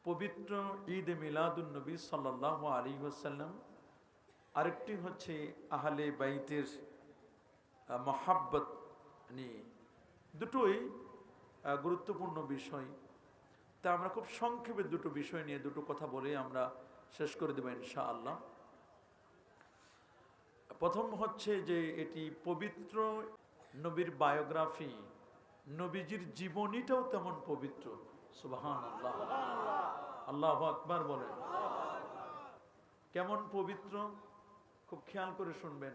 পবিত্র ঈদ মিলাদুন নবী সাল্লাল্লাহু আলাইহি ওয়াসাল্লাম, আরেকটি হচ্ছে আহলে বাইতের মহাব্বত নিয়ে। দুটোই গুরুত্বপূর্ণ বিষয়। তা আমরা খুব সংক্ষেপে দুটো বিষয় নিয়ে দুটো কথা বলে আমরা শেষ করে দেব ইনশাআল্লাহ। প্রথম হচ্ছে যে এটি পবিত্র নবীর বায়োগ্রাফি, নবীজির জীবনীটাও তেমন পবিত্র। সুবহানাল্লাহ, আল্লাহু আকবার বলেন। কেমন পবিত্র খুব খেয়াল করে শুনবেন।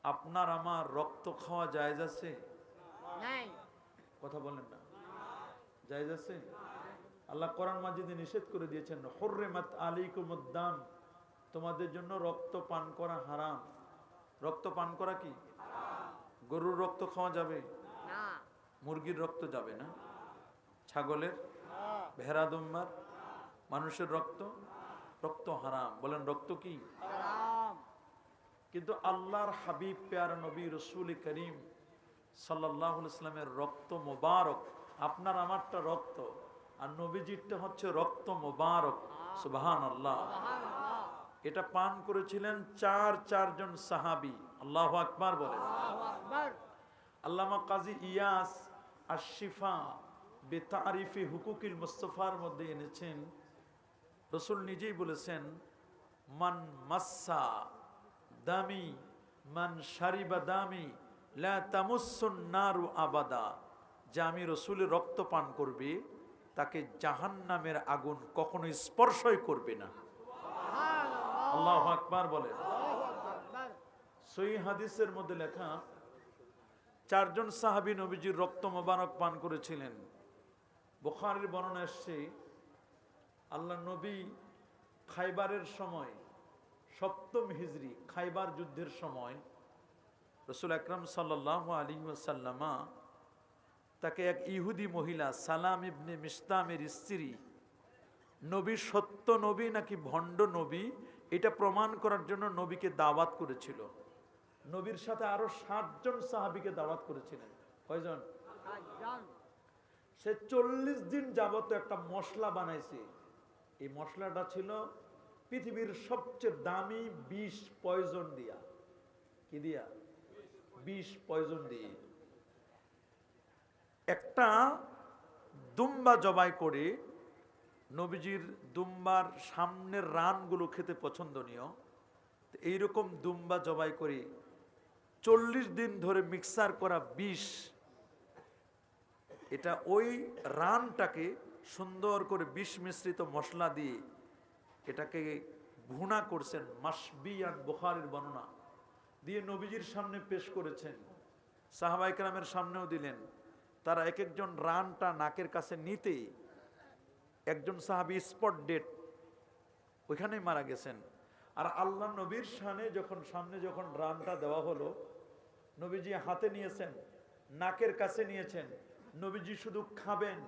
আপনার আমার রক্ত খাওয়া জায়েজ আছে? কথা বলেন না, জায়েজ আছে? আল্লাহ কোরআন মাজিদে নিষেধ করে দিয়েছেন, হুররিমাত আলাইকুমুদ দাম, তোমাদের জন্য রক্ত পান করা হারাম। রক্ত পান করা কি? গরুর রক্ত খাওয়া যাবে না, মুরগির রক্ত যাবে না, ছাগলের, ভেড়া দুম্বার, মানুষের রক্ত, রক্ত হারাম। বলেন রক্ত কি? হারাম। কিন্তু আল্লাহর হাবিব প্যারা নবী রাসূল করিম সাল্লাল্লাহু আলাইহি ওয়াসাল্লামের রক্ত মোবারক, আপনার আমারটা রক্ত, আর নবীজিরটা হচ্ছে রক্ত মোবারক। সুবহানাল্লাহ। এটা পান করেছিলেন চারজন সাহাবী। আল্লাহু আকবার বলেন। আল্লামা কাজী ইয়াস আশ-শিফা বিতারিফি হুকুকিল মুস্তাফার মধ্যে এনেছেন, রাসূল নিজেই বলেছেন, মান মাসসা দামি মান শারিবা দামি লা তামুসসুন নারু আবাদা, যে আমি রাসূলের রক্ত পান করবে তাকে জাহান্নামের আগুন কখনো স্পর্শই করবে না। আল্লাহু আকবার বলেন। সহিহ হাদিসের মধ্যে লেখা, চারজন সাহাবী নবীজির রক্ত মোবারক পান করেছিলেন। বুখারীর বর্ণনা এসছে, আল্লাহ নবী খাইবারের সময়, 7ম হিজরি খাইবার যুদ্ধের সময় রাসূল আকরাম সাল্লাল্লাহু আলাইহি ওয়াসাল্লামা তাকে এক ইহুদি মহিলা সালাম ইবনে মিশতামের স্ত্রী, নবী সত্য নবী নাকি ভণ্ড নবী এটা প্রমাণ করার জন্য নবীকে দাওয়াত করেছিল। নবীর সাথে আরো 7 জন সাহাবীকে দাওয়াত করেছিলেন। কয়জন? 7 জন। সে 40 দিন যাবত একটা মশলা বানাইছে। এই মশলাটা ছিল পৃথিবীর সবচেয়ে দামি বিষ পয়জন দিয়া। কি দিয়া? বিষ পয়জন দিয়ে একটা দুম্বা জবাই করে, নবীজির দুম্বার সামনের রানগুলো খেতে পছন্দনীয়, এইরকম দুম্বা জবাই করে 40 দিন ধরে মিক্সার করা বিষ, এটা ওই রানটাকে সুন্দর করে বিষ মিশ্রিত মশলা দিয়ে এটাকে ভুনা করছেন। মাসবিয়ান, বুখারীর বর্ণনা দিয়ে নবীজির সামনে পেশ করেছেন, সাহাবায়ে কেরামের সামনেও দিলেন। তারা এক একজন রানটা নাকের কাছে নিতে একজন সাহাবী স্পট ডেট, ওইখানেই মারা গেছেন। আর আল্লাহ নবীর সামনে যখন রানটা দেওয়া হলো, নবীজি হাতে নিয়েছেন, নাকের কাছে নিয়েছেন, নবীজি শুধু খাবেন।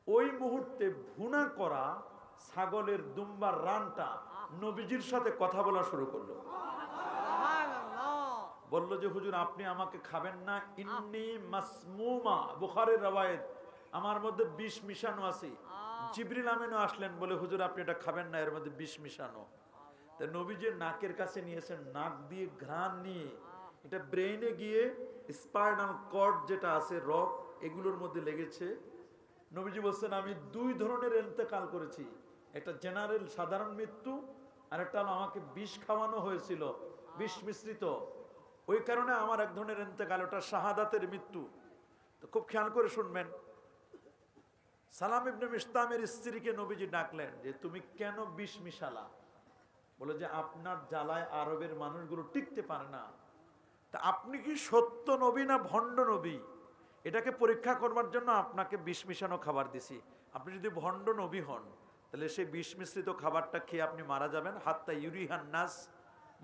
ওই মুহূর্তে ভুনা করা ছাগলের দুম্বার রানটা নবীজির সাথে কথা বলা শুরু করলো। বলল যে হুজুর আপনি আমাকে খাবেন না, ইন্নী মাসমুমা, বুখারীর রওয়ায়াত, আমার মধ্যে বিষ মিশানো আছে। জিবরিল আমিনও আসলেন, বলে হুজুর আপনি এটা খাবেন না, এর মধ্যে বিষ মিশানো। তা নবীজি নাকের কাছে নিয়েছেন, নাক দিয়ে ঘ্রাণ নিয়ে এটা ব্রেইনে গিয়ে স্পাইনাল কর্ড যেটা আছে, রগ, এগুলোর মধ্যে লেগেছে। নবীজি বলছেন আমি 2 ধরনের ইন্তেকাল করেছি, একটা জেনারেল সাধারণ মৃত্যু, আর একটা হলো আমাকে বিষ খাওয়ানো হয়েছিল, বিষ মিশ্রিত, ওই কারণে আমার এক ধরনের ইন্তেকাল, ওটা শাহাদাতের মৃত্যু। তো খুব খেয়াল করে শুনবেন, সালাম ইবনে মিশতামের স্ত্রীকে নবীজি ডাকলেন যে তুমি কেন বিষ মিশালা? বলে যে আপনার জ্বালায় আরবের মানুষগুলো টিকতে পারে না। তা আপনি কি সত্য নবী না ভণ্ড নবী, এটাকে পরীক্ষা করবার জন্য আপনাকে বিষ মিশানো খাবার দিছি। আপনি যদি ভণ্ড নবী হন তাহলে সেই বিষ মিশ্রিত খাবারটা খেয়ে আপনি মারা যাবেন। হাত্তা ইউরিহান নাস,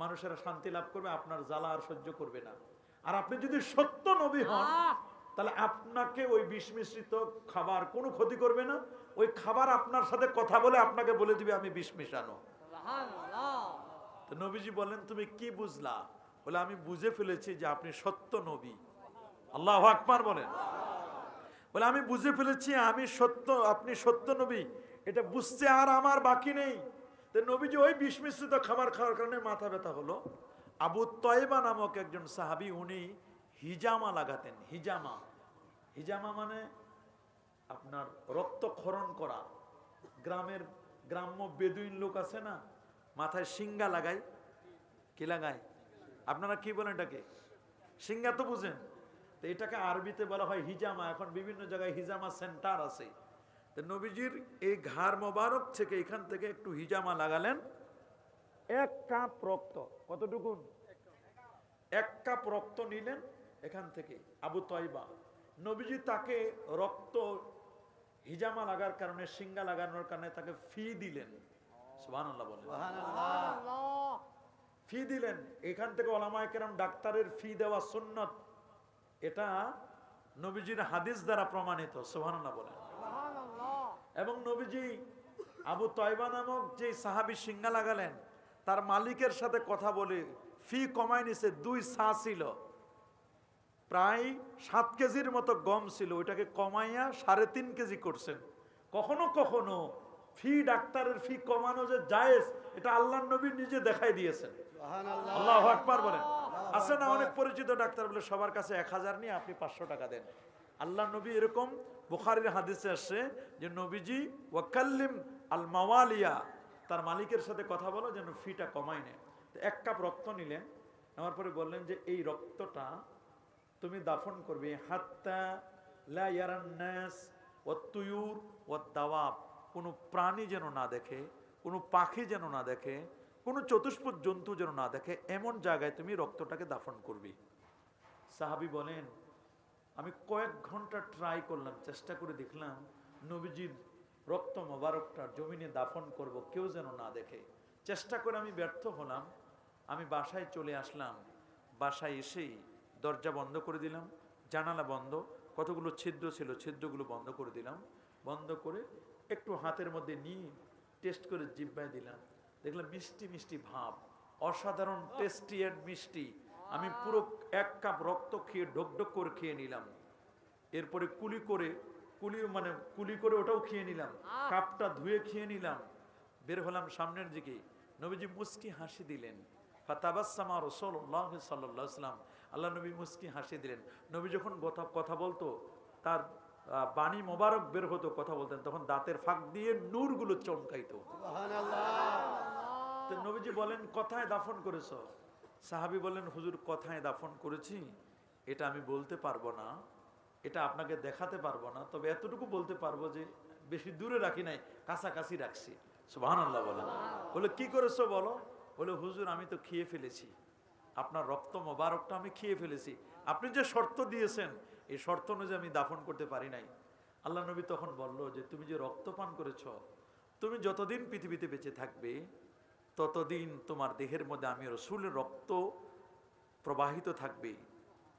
মানুষেরা শান্তি লাভ করবে, আপনার জ্বালা আর সহ্য করবে না। আর আপনি যদি সত্য নবী হন তাহলে আপনাকে ওই বিষ মিশ্রিত খাবার কোনো ক্ষতি করবে না, ওই খাবার আপনার সাথে কথা বলে আপনাকে বলে দিবে আমি বিষ মিশানো। তো নবীজি বলেন তুমি কি বুঝলা? বলে আমি বুঝে ফেলেছি যে আপনি সত্য নবী। আল্লাহু আকবার বলেন। বলে আমি বুঝে ফেলেছি আমি সত্য, আপনি সত্য নবী, এটা বুঝতে আর আমার বাকি নেই। তো নবীজি ওই বিষ মিশ্রিত খাবার খাওয়ার কারণে মাথা ব্যথা হলো। আবু তয়বা নামক একজন সাহাবী, উনি হিজামা লাগাতেন। হিজামা, হিজামা মানে আপনার রক্তক্ষরণ করা। গ্রাম্য বেদুইন লোক আছে না, মাথায় সিঙ্গা লাগায়। কি লাগায়? আপনারা কি বলেন এটাকে? সিঙ্গা তো বুঝেন। তো এটাকে আরবিতে বলা হয় হিজামা। এখন বিভিন্ন জায়গায় হিজামা সেন্টার আছে। তো নবীজির এই ঘাড় মোবারক থেকে, এখান থেকে একটু হিজামা লাগালেন। 1 কাপ রক্ত, কতটুকু? 1 কাপ রক্ত নিলেন এখান থেকে আবু তয়বা। নবীজি তাকে রক্ত হিজামা লাগার কারণে, সিঙ্গা লাগানোর কারণে তাকে ফি দিলেন। সুবহানাল্লাহ বলেন। ফি দিলেন। এখান থেকে ওলামায়ে কেরাম ডাক্তারের ফি দেওয়া সুন্নত, এটা নবীজির হাদিস দ্বারা প্রমাণিত। সুবহানাল্লাহ বলেন। এবং নবীজি আবু তয়বা নামক যে সাহাবী সিঙ্গা লাগালেন, তার মালিকের সাথে কথা বলে ফি কমায় নিছে। 2 সা ছিল, প্রায় 7 কেজির মতো গম ছিল, ওইটাকে কমাইয়া 3.5 কেজি করছেন। কখনো কখনো ফি, ডাক্তারের ফি কমানো যে জায়েজ, এটা আল্লাহর নবী নিজে দেখাই দিয়েছেন। আল্লাহু আকবার বলেন। আছে না অনেক পরিচিত ডাক্তার বলে সবার কাছে 1000 নিয়ে আপনি 500 টাকা দেন। আল্লাহর নবী এরকম, বুখারীর হাদিসে আসছে যে নবীজি ওয়াকাল্লিম আল মাওয়ালিয়া, তার মালিকের সাথে কথা বলো যেন ফিটা কমায় নেয়। 1 কাপ রক্ত নিলেন, নেওয়ার পরে বললেন যে এই রক্তটা তুমি দাফন করবে হাত্তা লা ইয়ারান নাস ওয়াত তুয়ুর ওয়াত দাওয়াব, কোনো প্রাণী যেন না দেখে, কোনো পাখি যেন না দেখে, কোনো চতুষ্পদ জন্তু যেন না দেখে, এমন জায়গায় তুমি রক্তটাকে দাফন করবে। সাহাবী বলেন আমি কয়েক ঘন্টা ট্রাই করলাম, চেষ্টা করে দেখলাম নবীজির রক্ত মোবারকটা জমিনে দাফন করব, কেউ যেন না দেখে। চেষ্টা করে আমি ব্যর্থ হলাম। আমি বাসায় চলে আসলাম। বাসায় এসেই দরজা বন্ধ করে দিলাম, জানালা বন্ধ, কতগুলো ছিদ্র ছিল ছিদ্রগুলো বন্ধ করে দিলাম। বন্ধ করে একটু হাতের মধ্যে নিয়ে টেস্ট করে জিহ্বায় দিলাম, দেখলাম মিষ্টি মিষ্টি ভাব, অসাধারণ টেস্টি এন্ড মিষ্টি। আমি পুরো 1 কাপ রক্ত খেয়ে ঢকঢক করে খেয়ে নিলাম। এরপরে কুলি করে ওটাও খেয়ে নিলাম, কাপটা ধুয়ে খেয়ে নিলাম। বের হলাম সামনের দিকে, নবীজি মুস্কি হাসি দিলেন। ফাতাবাসসামা রাসূলুল্লাহ সাল্লাল্লাহু আলাইহি ওয়াসাল্লাম, আল্লাহ নবী মুস্কি হাসি দিলেন। নবী যখন কথা বলতো, তার বাণী মোবারক বের হতো, কথা বলতেন, তখন দাঁতের ফাঁক দিয়ে নূরগুলো চমকাইতো। সুবহানাল্লাহ। তো নবীজি বলেন কোথায় দাফন করেছো? সাহাবী বলেন হুজুর কোথায় দাফন করেছি এটা আমি বলতে পারবো না, এটা আপনাকে দেখাতে পারবো না, তবে এতটুকু বলতে পারবো যে বেশি দূরে রাখি নাই, কাছাকাছি রাখছি। সুবহানাল্লাহ বলেন। বলে কি করেছো বলো? বলে হুজুর আমি তো খেয়ে ফেলেছি, আপনার রক্ত মোবারকটা আমি খেয়ে ফেলেছি। আপনি যে শর্ত দিয়েছেন এই শর্ত অনুযায়ী আমি দাফন করতে পারি নাই। আল্লাহ নবী তখন বলল যে তুমি যে রক্ত পান করেছো, তুমি যতদিন পৃথিবীতে বেঁচে থাকবে ততদিন তোমার দেহের মধ্যে আমি রাসূলের রক্ত প্রবাহিত থাকবে,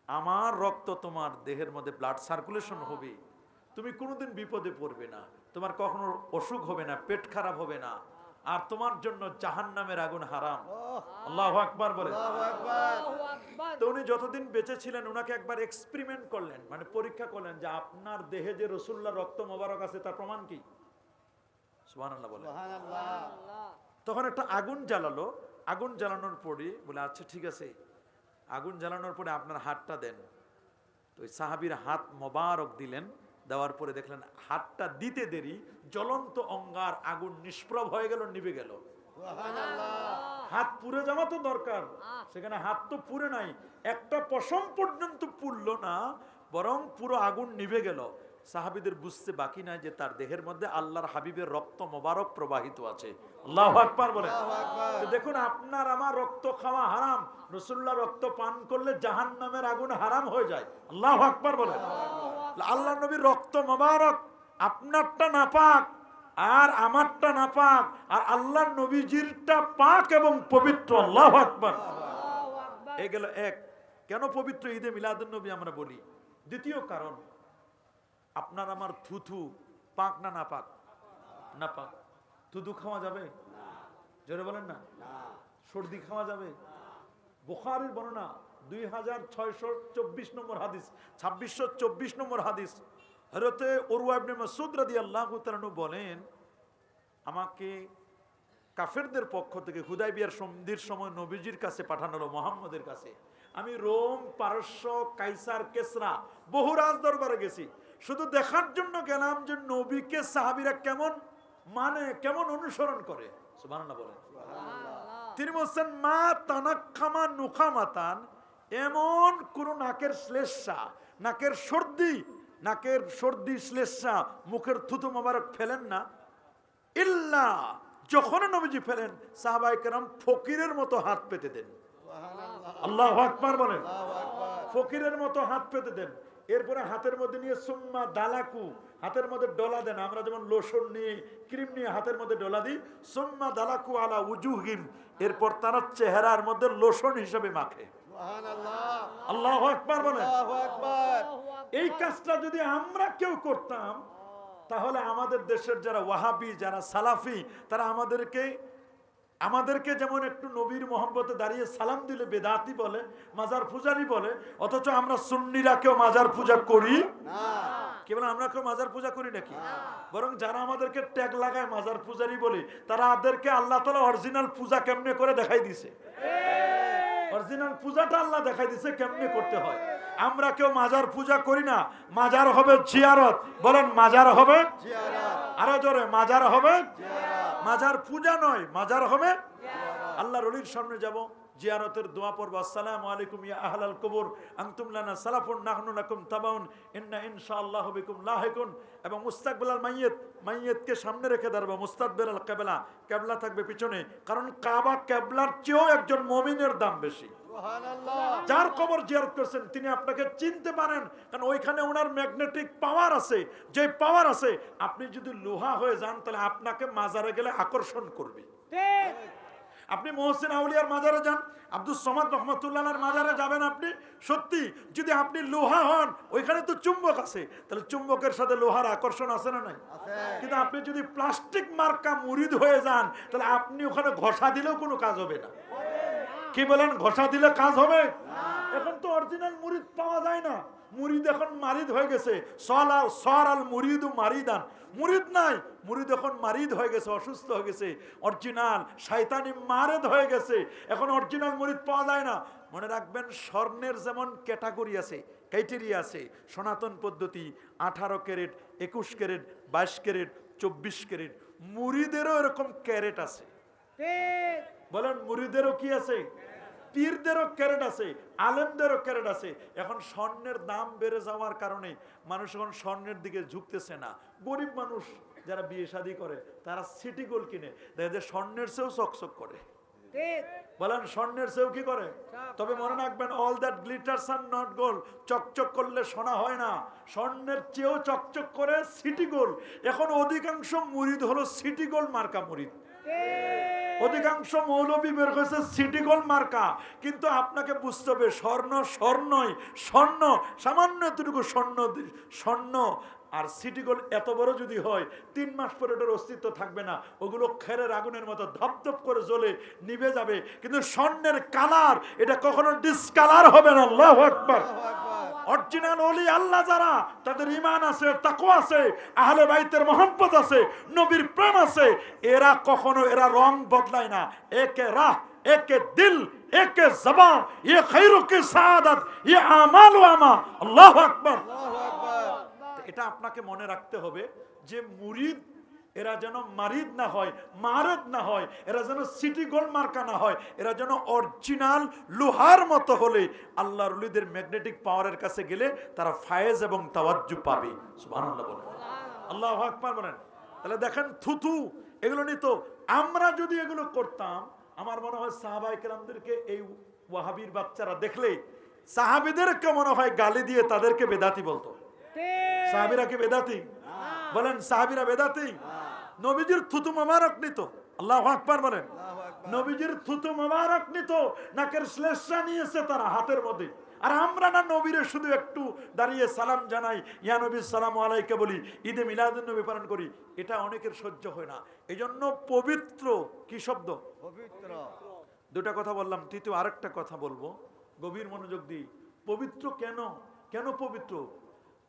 আমার রক্ত তোমার দেহের মধ্যে ব্লাড সার্কুলেশন হবে, তুমি কোনোদিন বিপদে পড়বে না, তোমার কখনো অসুখ হবে না, পেট খারাপ হবে না, আর তোমার জন্য জাহান্নামের আগুন হারাম। আল্লাহু আকবার বলেন। তো উনি যতদিন বেঁচে ছিলেন ওনাকে একবার এক্সপেরিমেন্ট করলেন, মানে পরীক্ষা করলেন যে আপনার দেহে যে রাসূলুল্লাহর রক্ত মোবারক আছে তার প্রমাণ কি? সুবহানাল্লাহ বলেন। তখন একটা আগুন জ্বালালো, আগুন জ্বালানোর পরে বলে আচ্ছা ঠিক আছে, আগুন জ্বালানোর পরে আপনার হাতটা দেন। তো ওই সাহাবীর হাত মোবারক দিলেন, দেওয়ার পরে দেখলেন হাতটা দিতে দেরি জ্বলন্ত অঙ্গার আগুন নিষ্প্রভ হয়ে গেল, নিভে গেল। হাত পুড়ে যাওয়া তো দরকার, সেখানে হাত তো পুড়ে নাই, একটা পশম পর্যন্ত পুড়লো না, বরং পুরো আগুন নিভে গেল। সাহাবীদের বুঝতে বাকি নাই যে তার দেহের মধ্যে আল্লাহর হাবিবের রক্ত মোবারক প্রবাহিত আছে। আল্লাহু আকবার বলেন। দেখুন আপনার আমার রক্ত খাওয়া হারাম, রাসূলুল্লাহর রক্ত পান করলে জাহান্নামের আগুন হারাম হয়ে যায়। আল্লাহু আকবার বলেন। আল্লাহর নবীর রক্ত মোবারক, আপনারটা নাপাক আর আমারটা নাপাক, আর আল্লাহর নবীজিরটা পাক এবং পবিত্র। আল্লাহু আকবার। এই গেল এক। কেন পবিত্র ঈদে মিলাদুন নবী আমরা বলি? দ্বিতীয় কারণ, আপনার আমার থুথু পাক না নাপাক? নাপাক। থুথু খাওয়া যাবে? জোরে বলেন না। সর্দি খাওয়া যাবে? বুখারীর বর্ণনা 2624 নম্বর হাদিস, 2624 নম্বর হাদিস, হযরতে উরওয়া ইবনে মাসউদ রাদিয়াল্লাহু তাআলা আনহু বলেন, আমাকে কাফেরদের পক্ষ থেকে হুদায়বিয়ার সন্ধির সময় নবীজির কাছে পাঠানো হলো, মুহাম্মদের কাছে। আমি রোম, পারস্য, কাইসার, কেসরা বহু রাজ দরবারে গেছি, শুধু দেখার জন্য গেলাম যে নবীকে সাহাবীরা কেমন মানে, কেমন অনুসরণ করে। সুবহানাল্লাহ বলেন। তিনি বলছেন, মা তানাক্কামা নুখামাতান, এমন কোন নাকের শ্লেষ্মা, নাকের সর্দি শ্লেষ্মা, মুখের থুতু মোবারক ফেলেন না, ইল্লা যখন নবীজি ফেলেন সাহাবায়ে কেরাম ফকিরের মতো হাত পেতে দেন। আল্লাহু আকবার বলেন। ফকিরের মতো হাত পেতে দেন। এরপরে হাতের মধ্যে নিয়ে সুম্মা দালাকু, হাতের মধ্যে ডলা দেন। আমরা যেমন লোশন নিয়ে, ক্রিম নিয়ে হাতের মধ্যে ডলা দিই, সুম্মা দালাকু আলা উজুহিম, এরপর তারা চেহারার মধ্যে লোশন হিসেবে মাখে। আল্লাহু আকবার বলেন। এই কাজটা যদি আমরা কেউ করতাম, তাহলে আমাদের দেশের যারা ওয়াহাবি, যারা সালাফি, তারা আমাদেরকে যেমন একটু নবীর মহব্বতে দাঁড়িয়ে সালাম দিলে বেদাতি বলে, মাজার পূজারি বলে, অথচ আমরা সুন্নিরা কেউ মাজার পূজা করি না। কেবল আমরা কেউ মাজার পূজা করি নাকি? বরং যারা আমাদেরকে ট্যাগ লাগায় মাজার পূজারি বলে, তারা আমাদেরকে আল্লাহ তাআলা অরিজিনাল পূজা কেমনে করে দেখাই দিছে। অরিজিনাল পূজাটা আল্লাহ দেখাই দিছে কেমনে করতে হয়। আমরা কেউ মাজার পূজা করি না। মাজার হবে জিয়ারত। বলেন মাজার হবে জিয়ারত। আরো জোরে, মাজার হবে জিয়ারত। মাজার পূজা নয়, মাজার হবে জিয়ারত। আল্লাহর ওলির সামনে যাব, জিয়ারতের দোয়া পড়ব, আসসালামু আলাইকুম ইয়া আহলাল কবর আনতুম লানা সালাফুন নাহনু লাকুম তাবাউন ইন্না ইনশাআল্লাহু বিকুম লাহিকুন। এবং মুস্তাকবিলাল মাইয়িতকে সামনে রেখে দাঁড়াবো, মুস্তাকবিলাল কিবলা, কিবলা থাকবে পিছনে, কারণ কাবা কিবলার চেয়েও একজন মুমিনের দাম বেশি। সুবহানাল্লাহ। যার কবর জিয়ারত করছেন তিনি আপনাকে চিনতে পারেন, কারণ ওইখানে ওনার ম্যাগনেটিক পাওয়ার আছে। যে পাওয়ার আছে, আপনি যদি লোহা হয়ে যান তাহলে আপনাকে মাজারে গেলে আকর্ষণ করবে। ঠিক। আপনি মুহসিন আউলিয়ার মাজারে যান, আব্দুস সামাদ রহমাতুল্লাহর মাজারে যাবেন, আপনি সত্যি যদি আপনি লোহা হন, ওইখানে তো চুম্বক আছে, তাহলে চুম্বকের সাথে লোহার আকর্ষণ আছে না নাই? কিন্তু আপনি যদি প্লাস্টিক মার্কা মুরিদ হয়ে যান, তাহলে আপনি ওখানে ঘষা দিলেও কোনো কাজ হবে না। কি বলেন, ঘষা দিলে কাজ হবে? এখন তো অরিজিনাল মুরিদ পাওয়া যায় না। মুরিদ এখন মারিদ হয়ে গেছে। সরাল মুরিদু মারিদান, মুরিদ নাই, মুরিদ এখন মারিদ হয়ে গেছে, অসুস্থ হয়ে গেছে। অরিজিনাল শয়তানি মারেদ হয়ে গেছে, এখন অরিজিনাল মুরিদ পাওয়া যায় না। মনে রাখবেন, স্বর্ণের যেমন ক্যাটাগরি আছে, ক্রাইটেরিয়া আছে, সনাতন পদ্ধতি 18 ক্যারেট, 21 ক্যারেট, 22 ক্যারেট, 24 ক্যারেট, মুরিদেরও এরকম ক্যারেট আছে। বলেন মুরিদেরও কি আছে? পীরদেরও ক্যারেট আছে, আলেমদেরও ক্যারেট আছে। এখন স্বর্ণের দাম বেড়ে যাওয়ার কারণে মানুষ এখন স্বর্ণের দিকে ঝুঁকতেছে না। গরিব মানুষ যারা বিয়ে শাদী করে, তারা সিটি গোল্ড কিনে, দেখা যায় স্বর্ণের চেয়েও চকচক করে। বলেন স্বর্ণের চেয়েও কি করে? তবে মনে রাখবেন, all that glitters are not gold. চকচক করলে সোনা হয় না, স্বর্ণের চেয়েও চকচক করে সিটি গোল্ড। এখন অধিকাংশ মুরিদ হলো সিটি গোল্ড মার্কা মুরিদ। অধিকাংশ মৌলবী বের হয়েছে সিটি গোল্ড মার্কা। কিন্তু আপনাকে বুঝতে হবে, স্বর্ণই স্বর্ণ, সামান্য এতটুকু স্বর্ণ আর সিটি গোল্ড এত বড় যদি হয়, 3 মাস পরে ওটার অস্তিত্ব থাকবে না। ওগুলো খেরের আগুনের মতো ধপধপ করে জ্বলে নিভে যাবে। কিন্তু স্বর্ণের কালার, এটা কখনো ডিসকালার হবে না। আল্লাহু আকবার। অরিজিনাল ওলি আল্লাহ যারা, তাদের ঈমান আছে, তাকওয়া আছে, আহলে বাইতের মহব্বত আছে, নবীর প্রেম আছে, এরা কখনো রং বদলায় না। একে রাহ, একে দিল, একে জবান, ये खैरों की सादत, ये আমাল ও আমা। আল্লাহু আকবার। এটা আপনাকে মনে রাখতে হবে যে মুরিদ এরা যেন মারিদ না হয়, মারেদ না হয়, এরা যেন সিটি গোল্ড মার্কা না হয়, এরা যেন অরিজিনাল লোহার মতো হলে আল্লাহর ওলিদের ম্যাগনেটিক পাওয়ারের কাছে গেলে তারা ফায়েজ এবং তাওয়াজ্জু পাবে। সুবহানাল্লাহ বলেন, আল্লাহু আকবার বলেন। তাহলে দেখেন, থুতু এগুলো নিত। আমরা যদি এগুলো করতাম, আমার মনে হয় সাহাবায়ে কেরামদেরকে এই ওয়াহাবির বাচ্চারা দেখলে সাহাবীদেরকে মনে হয় গালি দিয়ে তাদেরকে বেদাতি বলতো। সাহাবীরা কি বেদাতি? বলেন সাহাবীরা বেদাতি? নবীজির থুতু মোবারক নিত। আল্লাহু আকবার বলেন। নবীজির থুতু মোবারক নিত, নাকের শ্লেষ্মা নিয়েছে তারা হাতের মধ্যে। আর আমরা না নবীরে শুধু একটু দাঁড়িয়ে সালাম জানাই, ইয়া নবী সালামু আলাইকা বলি, ঈদে মিলাদুন নবী পালন করি, এটা অনেকের সহ্য হয় না। এজন্য পবিত্র কি শব্দ? পবিত্র। দুটা কথা বললাম, তৃতীয় আরেকটা কথা বলবো, গভীর মনোযোগ দিই। পবিত্র কেন? কেন পবিত্র?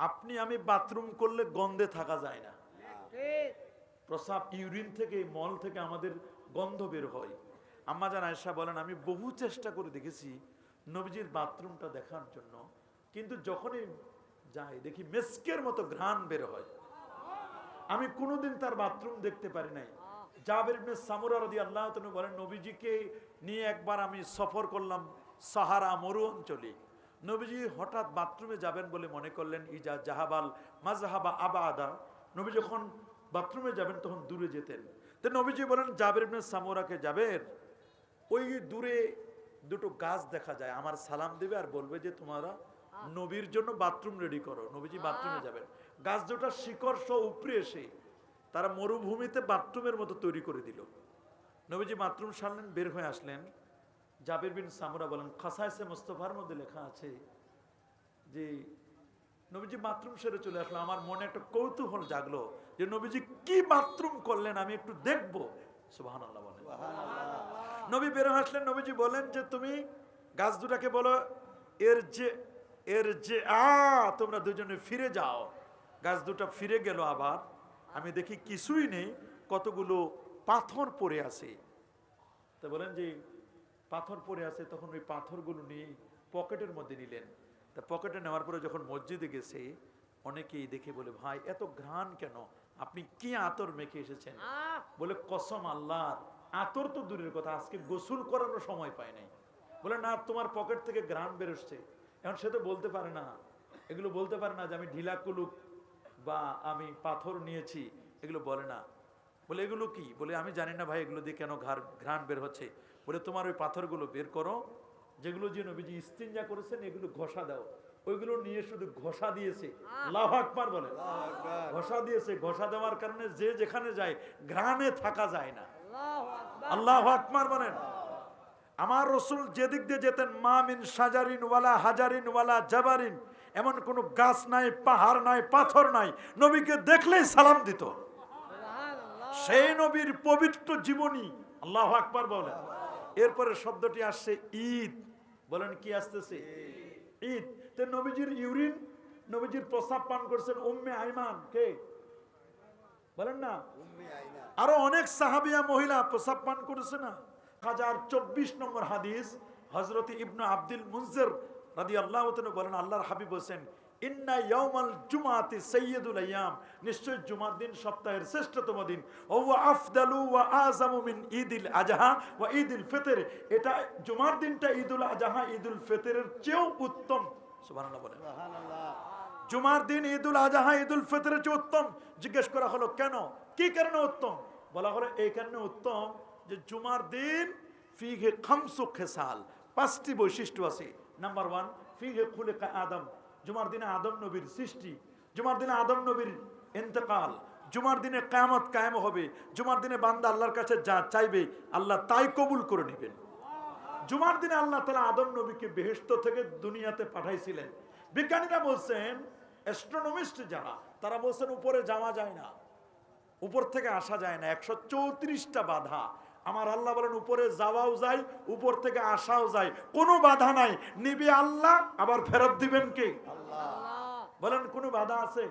আপনি আমি বাথরুম করলে গন্ধে থাকা যায় না। প্রস্রাব ইউরিন থেকে মল থেকে আমাদের গন্ধ বের হয়। আম্মা জান আয়েশা বলেন আমি বহু চেষ্টা করে দেখেছি নবীজির বাথরুমটা দেখার জন্য, কিন্তু যখনই যাই দেখি মেস্কের মতো ঘ্রাণ বের হয়। আমি কোনোদিন তার বাথরুম দেখতে পারি নাই। জাবের ইবনে সামুরা রাদিয়াল্লাহু তাআলা বলেন নবীজিকে নিয়ে একবার আমি সফর করলাম সাহারা মরু অঞ্চলে। নবীজি হঠাৎ বাথরুমে যাবেন বলে মনে করলেন, ইজা জাহাবাল মাজহাবা আবাদা, নবী যখন বাথরুমে যাবেন তখন দূরে যেতেন। তো নবীজি বলেন জাবের ইবনে সামুরাকে, জাবের ওই দূরে দুটো গাছ দেখা যায়, আমার সালাম দেবে আর বলবে যে তোমরা নবীর জন্য বাথরুম রেডি করো। নবীজি বাথরুমে যাবেন, গাছ দুটা শিকড় সহ উপরে এসে তারা মরুভূমিতে বাথরুমের মতো তৈরি করে দিল। নবীজি বাথরুম সারলেন, বের হয়ে আসলেন। জাবির বিন সামুরা বলেন খাসায়েসে মুস্তাফার মধ্যে লেখা আছে যে নবীজি বাথরুম সেরে চলে আসলো, আমার মনে একটা কৌতূহল জাগলো যে নবীজি কি বাথরুম করলেন, আমি একটু দেখবো। সুবহানাল্লাহ বলেন। নবী বের হয়ে আসলেন, নবীজি বলেন যে তুমি গাছ দুটাকে বলো এর যে তোমরা দুজনে ফিরে যাও। গাছ দুটা ফিরে গেল। আবার আমি দেখি কিছুই নেই, কতগুলো পাথর পড়ে আছে। তো বলেন যে পাথর পড়ে আছে, তখন ওই পাথরগুলো নিয়ে পকেটের মধ্যে নিলেন। তা পকেটে নেওয়ার পরে যখন মসজিদে গেছে অনেকেই দেখে বলে ভাই এত ঘ্রাণ কেন, আপনি কি আতর মেখে এসেছেন? বলে কসম আল্লাহর, আতর তো দূরের কথা, আজকে গোসল করানোর সময় পায় নাই। বলে না, তোমার পকেট থেকে ঘ্রাণ বেরোচ্ছে। এখন সে তো বলতে পারে না, এগুলো বলতে পারে না যে আমি ঢিলা কুলুক বা আমি পাথর নিয়েছি, এগুলো বলে না। বলে এগুলো কি? বলে আমি জানি না ভাই এগুলো দিয়ে কেন ঘ্রাণ বের হচ্ছে। বলে তোমার ওই পাথরগুলো বের করো, যেগুলো যে নবীজি ইস্তিনজা করেছেন এগুলো ঘষা দাও। ওইগুলো নিয়ে শুধু ঘষা দিয়েছে। আল্লাহু আকবার বলে। ঘষা দিয়েছে, ঘষা দেওয়ার কারণে যে যেখানে যায় ঘ্রাণে থাকা যায় না। আল্লাহু আকবার বলেন। আমার রাসূল যেদিক দিয়ে যেতেন মা মিন শাজারিন ওয়ালা হাজারিন ওয়ালা জাবারিন, এমন কোন গাছ নাই, পাহাড় নাই, পাথর নাই, নবীকে দেখলেই সালাম দিত। সেই নবীর পবিত্র জীবনী। আল্লাহু আকবার বলেন। এরপরে শব্দটি আসছে ঈদ। বলেন কি আসতেছে? ঈদ। তো নবীজির ইউরিন, নবীজির প্রস্রাব পান করছেন উম্মে আইমান। কে বলেন না? আরো অনেক সাহাবিয়া মহিলা প্রস্রাব পান করেছে না? 1024 নম্বর হাদিস, হযরত ইবনে আব্দুল মুনজির রাদিয়াল্লাহু তাআলা বলেন আল্লাহর হাবিব বলেন ইন্না ইয়াউমাল জুমআতি সাইয়্যিদুল আইয়াম, নিশ্চয় জুমার দিন সপ্তাহের শ্রেষ্ঠতম দিন। ও ওয়া আফদালু ওয়া আযামু মিন ঈদিল আযহা ওয়া ঈদুল ফিতর, এটা জুমার দিনটা ঈদুল আযহা ঈদুল ফিতরের চেয়েও উত্তম। সুবহানাল্লাহ বলেন। সুবহানাল্লাহ। জুমার দিন ঈদুল আযহা ঈদুল ফিতরের চেয়ে উত্তম। জিজ্ঞেস করা হলো কেন, কি কারণে উত্তম? বলা হলো এই কারণে উত্তম যে জুমার দিন ফিহে খামসু খিসাল, 5টি বৈশিষ্ট্য আছে। নাম্বার 1, ফিহে খুলিকা আদম, জুমার দিনে আদম নবীর সৃষ্টি। জুমার দিনে আদম নবীর ইন্তেকাল। জুমার দিনে কিয়ামত কায়েম হবে। জুমার দিনে বান্দা আল্লাহর কাছে যা চাইবে আল্লাহ তাই কবুল করে নেবেন। জুমার দিনে আল্লাহ তাআলা আদম নবীকে বেহেশত থেকে দুনিয়াতে পাঠাইছিলেন। বিজ্ঞানীরা বলছেন, অ্যাস্ট্রোনমিস্ট যারা, তারা বলছেন উপরে যাওয়া যায় না, উপর থেকে আসা যায় না। 134টা বাধা। আমার আল্লাহ বলেন উপরে যাওয়াও যায়, উপর থেকে আসাও যায়, কোনো বাধা নাই। নিবে আল্লাহ, আবার ফেরত দিবেন কে? আল্লাহ। বলেন কোনো বাধা আছে?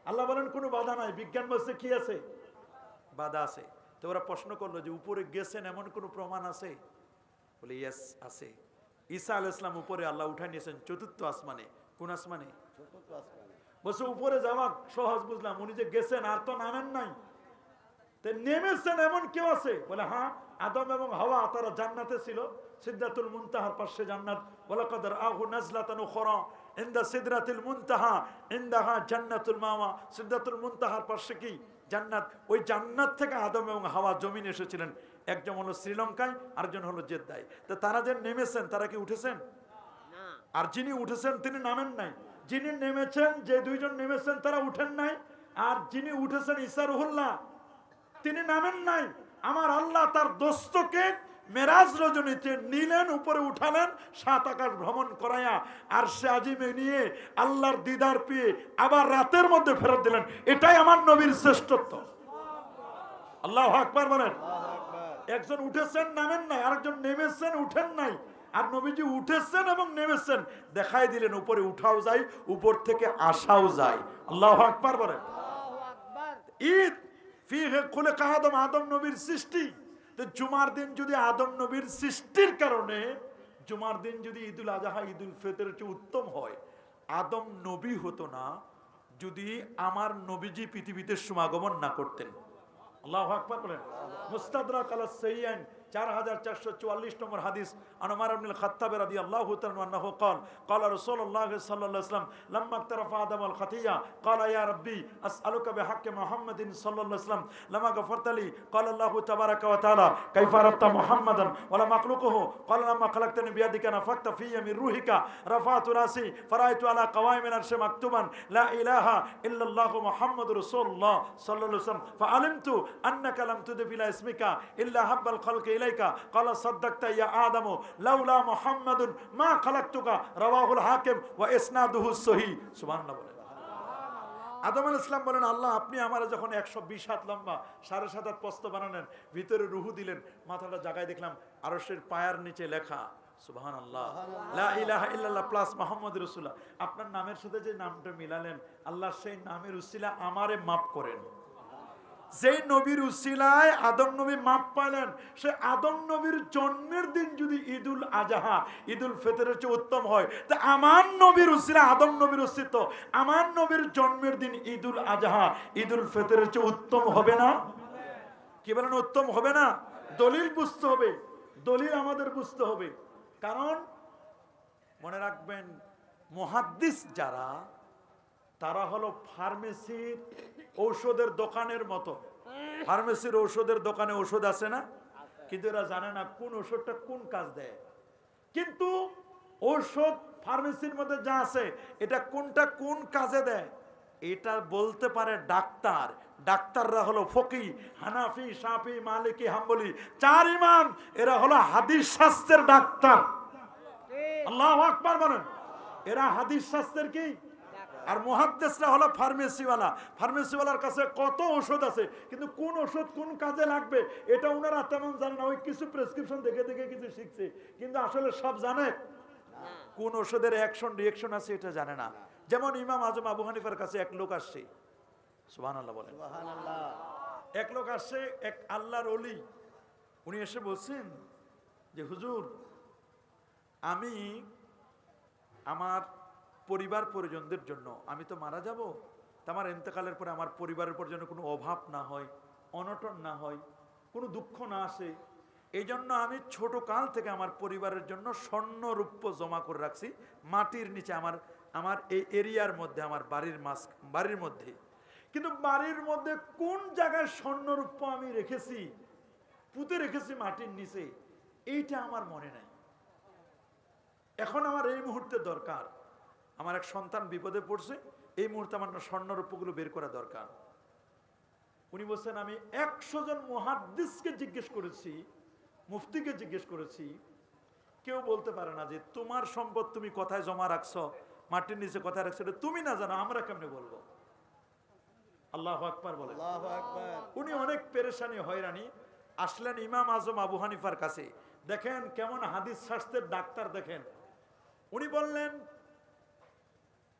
আল্লাহ বলেন কোনো বাধা নাই। বিজ্ঞান বলছে কি আছে? বাধা আছে। তো ওরা প্রশ্ন করলো যে উপরে গেছেন এমন কোনো প্রমাণ আছে? বলে ইয়েস আছে। ঈসা আলাইহিস সালাম উপরে আল্লাহ উঠাই নিয়েছেন 4th আসমানে। কোন আসমানে? 4th আসমানে। বলছে উপরে যাওয়া সহজ বুঝলাম, উনি যে গেছেন আর তো নামেন নাই, তে নেমেছেন এমন কেউ আছে? বলে হ্যাঁ, আদম এবং হাওয়া তারা জান্নাতে ছিল, সিদরাতুল মুনতাহার পাশে জান্নাত। ওয়ালাকাদ রাআহু নাজলাতান উখরা ইনদা সিদরাতিল মুনতাহা ইনদাহা জান্নাতুল মাওয়া। সিদরাতুল মুনতাহার পাশে কি? জান্নাত। ওই জান্নাত থেকে আদম এবং হাওয়া জমিন এসেছিলেন। একজন হলো শ্রীলঙ্কায়, আরেকজন হলো জেদ্দায়। তো তারা যে নেমেছেন তারা কি উঠেছেন? না। আর যিনি উঠেছেন তিনি নামেন নাই। যিনি নেমেছেন, যে দুইজন নেমেছেন তারা উঠেন নাই। আর যিনি উঠেছেন ঈসা রুহুল্লাহ, তিনি নামেন নাই। আমার আল্লাহ তার দোস্তকে মেরাজ রজনীতে নিলেন, উপরে উঠালেন, 7 আকাশ ভ্রমণ করায়া আর সে আজিমে নিয়ে আল্লাহর দিদার পেয়ে আবার রাতের মধ্যে ফেরত দিলেন। এটাই আমার নবীর শ্রেষ্ঠত্ব। আল্লাহু আকবার বলেন। একজন উঠেছেন নামেন নাই, আরেকজন নেমেছেন উঠেন নাই। আর নবীজি উঠেছেন এবং নেমেছেন, দেখাই দিলেন উপরে উঠাও যায়, উপর থেকে আসাও যায়। আল্লাহু আকবার বলেন। ঈদ ফিহে খুলিকা আদম, আদম নবীর সৃষ্টি। তো জুমার দিন যদি আদম নবীর সৃষ্টির কারণে জুমার দিন যদি ঈদুল আজহা ঈদুল ফিতরের চেয়ে উত্তম হয়, আদম নবী হতো না যদি আমার নবীজি পৃথিবীতে সমাগমন না করতেন। আল্লাহু আকবার বলেন। মুস্তাদরাক আলা সাইয়্যান 4444 নম্বর হাদিস, আন উমর ইবনে আল-খাত্তাব রাদিয়াল্লাহু তাআলা আনহু قال قال رسول الله صلى الله عليه وسلم لما اقترف آدم الخطيئة قال يا ربي أسألك بحق محمد صلى الله عليه وسلم لما غفرت لي قال الله تبارك وتعالى كيف عرفت محمدا ولم أخلقه قال لما خلقتني بيدك نفخت في من روحك رفعت رأسي فرأيت على قوائم العرش مكتوبا لا إله إلا الله محمد رسول الله صلى الله عليه وسلم فعلمت أنك لم تضف إلى اسمك إلا حب الخلق إليك قال صدقت يا آدم لولا محمد ما خلقتك رواه الحاكم وإسناده صحيح سبحان الله বলেন। আদম আলাইহিস সালাম বলেন, আল্লাহ আপনি আমার যখন 120 হাত লম্বা 7.5 হাত প্রস্থ বানালেন, ভিতরে রুহু দিলেন, মাথাটা জায়গায় দেখলাম আরশের পায়ের নিচে লেখা সুবহানাল্লাহ লা ইলাহা ইল্লাল্লাহ প্লাস মুহাম্মাদুর রাসূলুল্লাহ। আপনার নামের সাথে যে নামটা মিলালেন, আল্লাহ সেই নামের উসিলা আমারে মাফ করেন। যেই নবীর উসিলায় আদম নবী মাপ পাইলেন, সে আদম নবীর জন্মের দিন যদি ঈদুল আজহা ঈদুল ফিতরের চেয়ে উত্তম হয়, তা আমার নবীর উসিলা আদম নবীর অস্তিত্ব আমার নবীর জন্মের দিন ঈদুল আজহা ঈদুল ফিতরের চেয়ে উত্তম হবে না? কি বলেন, উত্তম হবে না? দলিল বুঝতে হবে, দলিল আমাদের বুঝতে হবে। কারণ মনে রাখবেন, মুহাদ্দিস যারা, তারা হলো ফার্মেসির ঔষধের দোকানের মতো। ফার্মেসির ঔষধের দোকানে ওষুধ আছে না, কিন্তু এরা জানে না কোন ওষুধটা কোন কাজ দেয়। কিন্তু ঔষধ ফার্মেসির মধ্যে যা আছে, এটা কোনটা কোন কাজে দেয় এটা বলতে পারে ডাক্তার। ডাক্তাররা হলো ফকি, হানাফি, শাফি, মালিকি, হাম্বলি, 4 ইমাম। এরা হলো হাদিস শাস্ত্রের ডাক্তার। আল্লাহু আকবার বলেন। এরা হাদিস শাস্ত্রের কি? আর মুহাদ্দিসরা হলো ফার্মেসিওয়ালা। ফার্মেসিওয়ালার কাছে কত ওষুধ আছে, কিন্তু কোন ওষুধ কোন কাজে লাগবে এটা ওনারা তেমন জানে না। ওই কিছু প্রেসক্রিপশন দেখে দেখে কিছু শিখছে, কিন্তু আসলে সব জানে কোন ওষুধের অ্যাকশন রিঅ্যাকশন আছে এটা জানে না। যেমন ইমাম আজম আবু হানিফার কাছে এক লোক আসছে, সুবহানাল্লাহ বলেন। এক লোক আসছে, এক আল্লাহর ওলি। উনি এসে বলছেন যে হুজুর, আমি আমার পরিবার পরিজনদের জন্য, আমি তো মারা যাব, আমার ইন্তেকালের পরে আমার পরিবারের পর যেন কোনো অভাব না হয়, অনটন না হয়, কোনো দুঃখ না আসে, এই জন্য আমি ছোট কাল থেকে আমার পরিবারের জন্য স্বর্ণ রূপ্য জমা করে রাখছি মাটির নিচে, আমার এই এরিয়ার মধ্যে, আমার বাড়ির মধ্যে। কিন্তু বাড়ির মধ্যে কোন জায়গায় স্বর্ণ রূপ্য আমি রেখেছি, পুঁতে রেখেছি মাটির নিচে, এইটা আমার মনে নাই। এখন আমার এই মুহূর্তে দরকার, আমার এক সন্তান বিপদে পড়ছে, এই মুহূর্তে আমার স্বর্ণরূপগুলো বের করা দরকার। উনি বলছেন, আমি 100 জন মুহাদ্দিসকে জিজ্ঞেস করেছি, মুফতিকে জিজ্ঞেস করেছি, কেউ বলতে পারে না যে তোমার সম্পদ তুমি কোথায় জমা রাখছো, মাটির নিচে কোথায় রাখছো, এটা তুমি না জানো, আমরা কেমনে বলবো? আল্লাহু আকবার বলেন। উনি অনেক পেরেশানি হয়রানি আসলেন ইমাম আজম আবু হানিফার কাছে। দেখেন কেমন হাদিস শাস্ত্রের ডাক্তার, দেখেন। উনি বললেন,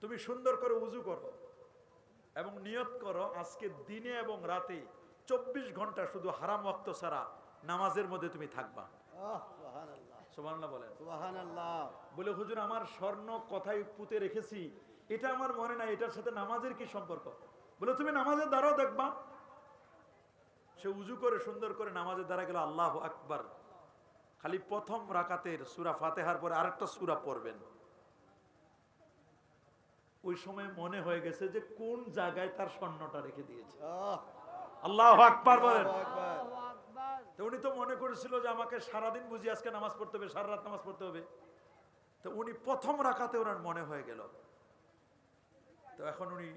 তুমি সুন্দর করে উজু করো এবং নিয়ত করো আজকে দিনে এবং রাতে 24 ঘন্টা শুধু হারাম ওয়াক্ত ছাড়া নামাজের মধ্যে তুমি থাকবা। সুবহানাল্লাহ বলেন। বলে হুজুর, আমার স্বর্ণ কথাই পুঁতে রেখেছি, এটা আমার মনে নাই, এটার সাথে নামাজের কি সম্পর্ক? বলে তুমি নামাজের দ্বারাও দেখবা। সে উজু করে সুন্দর করে নামাজের দ্বারা গেল, আল্লাহু আকবার। খালি প্রথম রাকাতের সূরা ফাতিহার পরে আরেকটা সূরা পড়বেন। ওই সময় মনে হয়ে গেছে যে কোন জায়গায় তার স্বর্ণটা রেখে দিয়েছে। আল্লাহু আকবার বলেন। তো উনি তো মনে করেছিল যে আমাকে সারাদিন বুঝি আজকে নামাজ পড়তে হবে, সারা রাত নামাজ পড়তে হবে। তো উনি প্রথম রাকাতে ওনার মনে হয়ে গেল। তো এখন উনি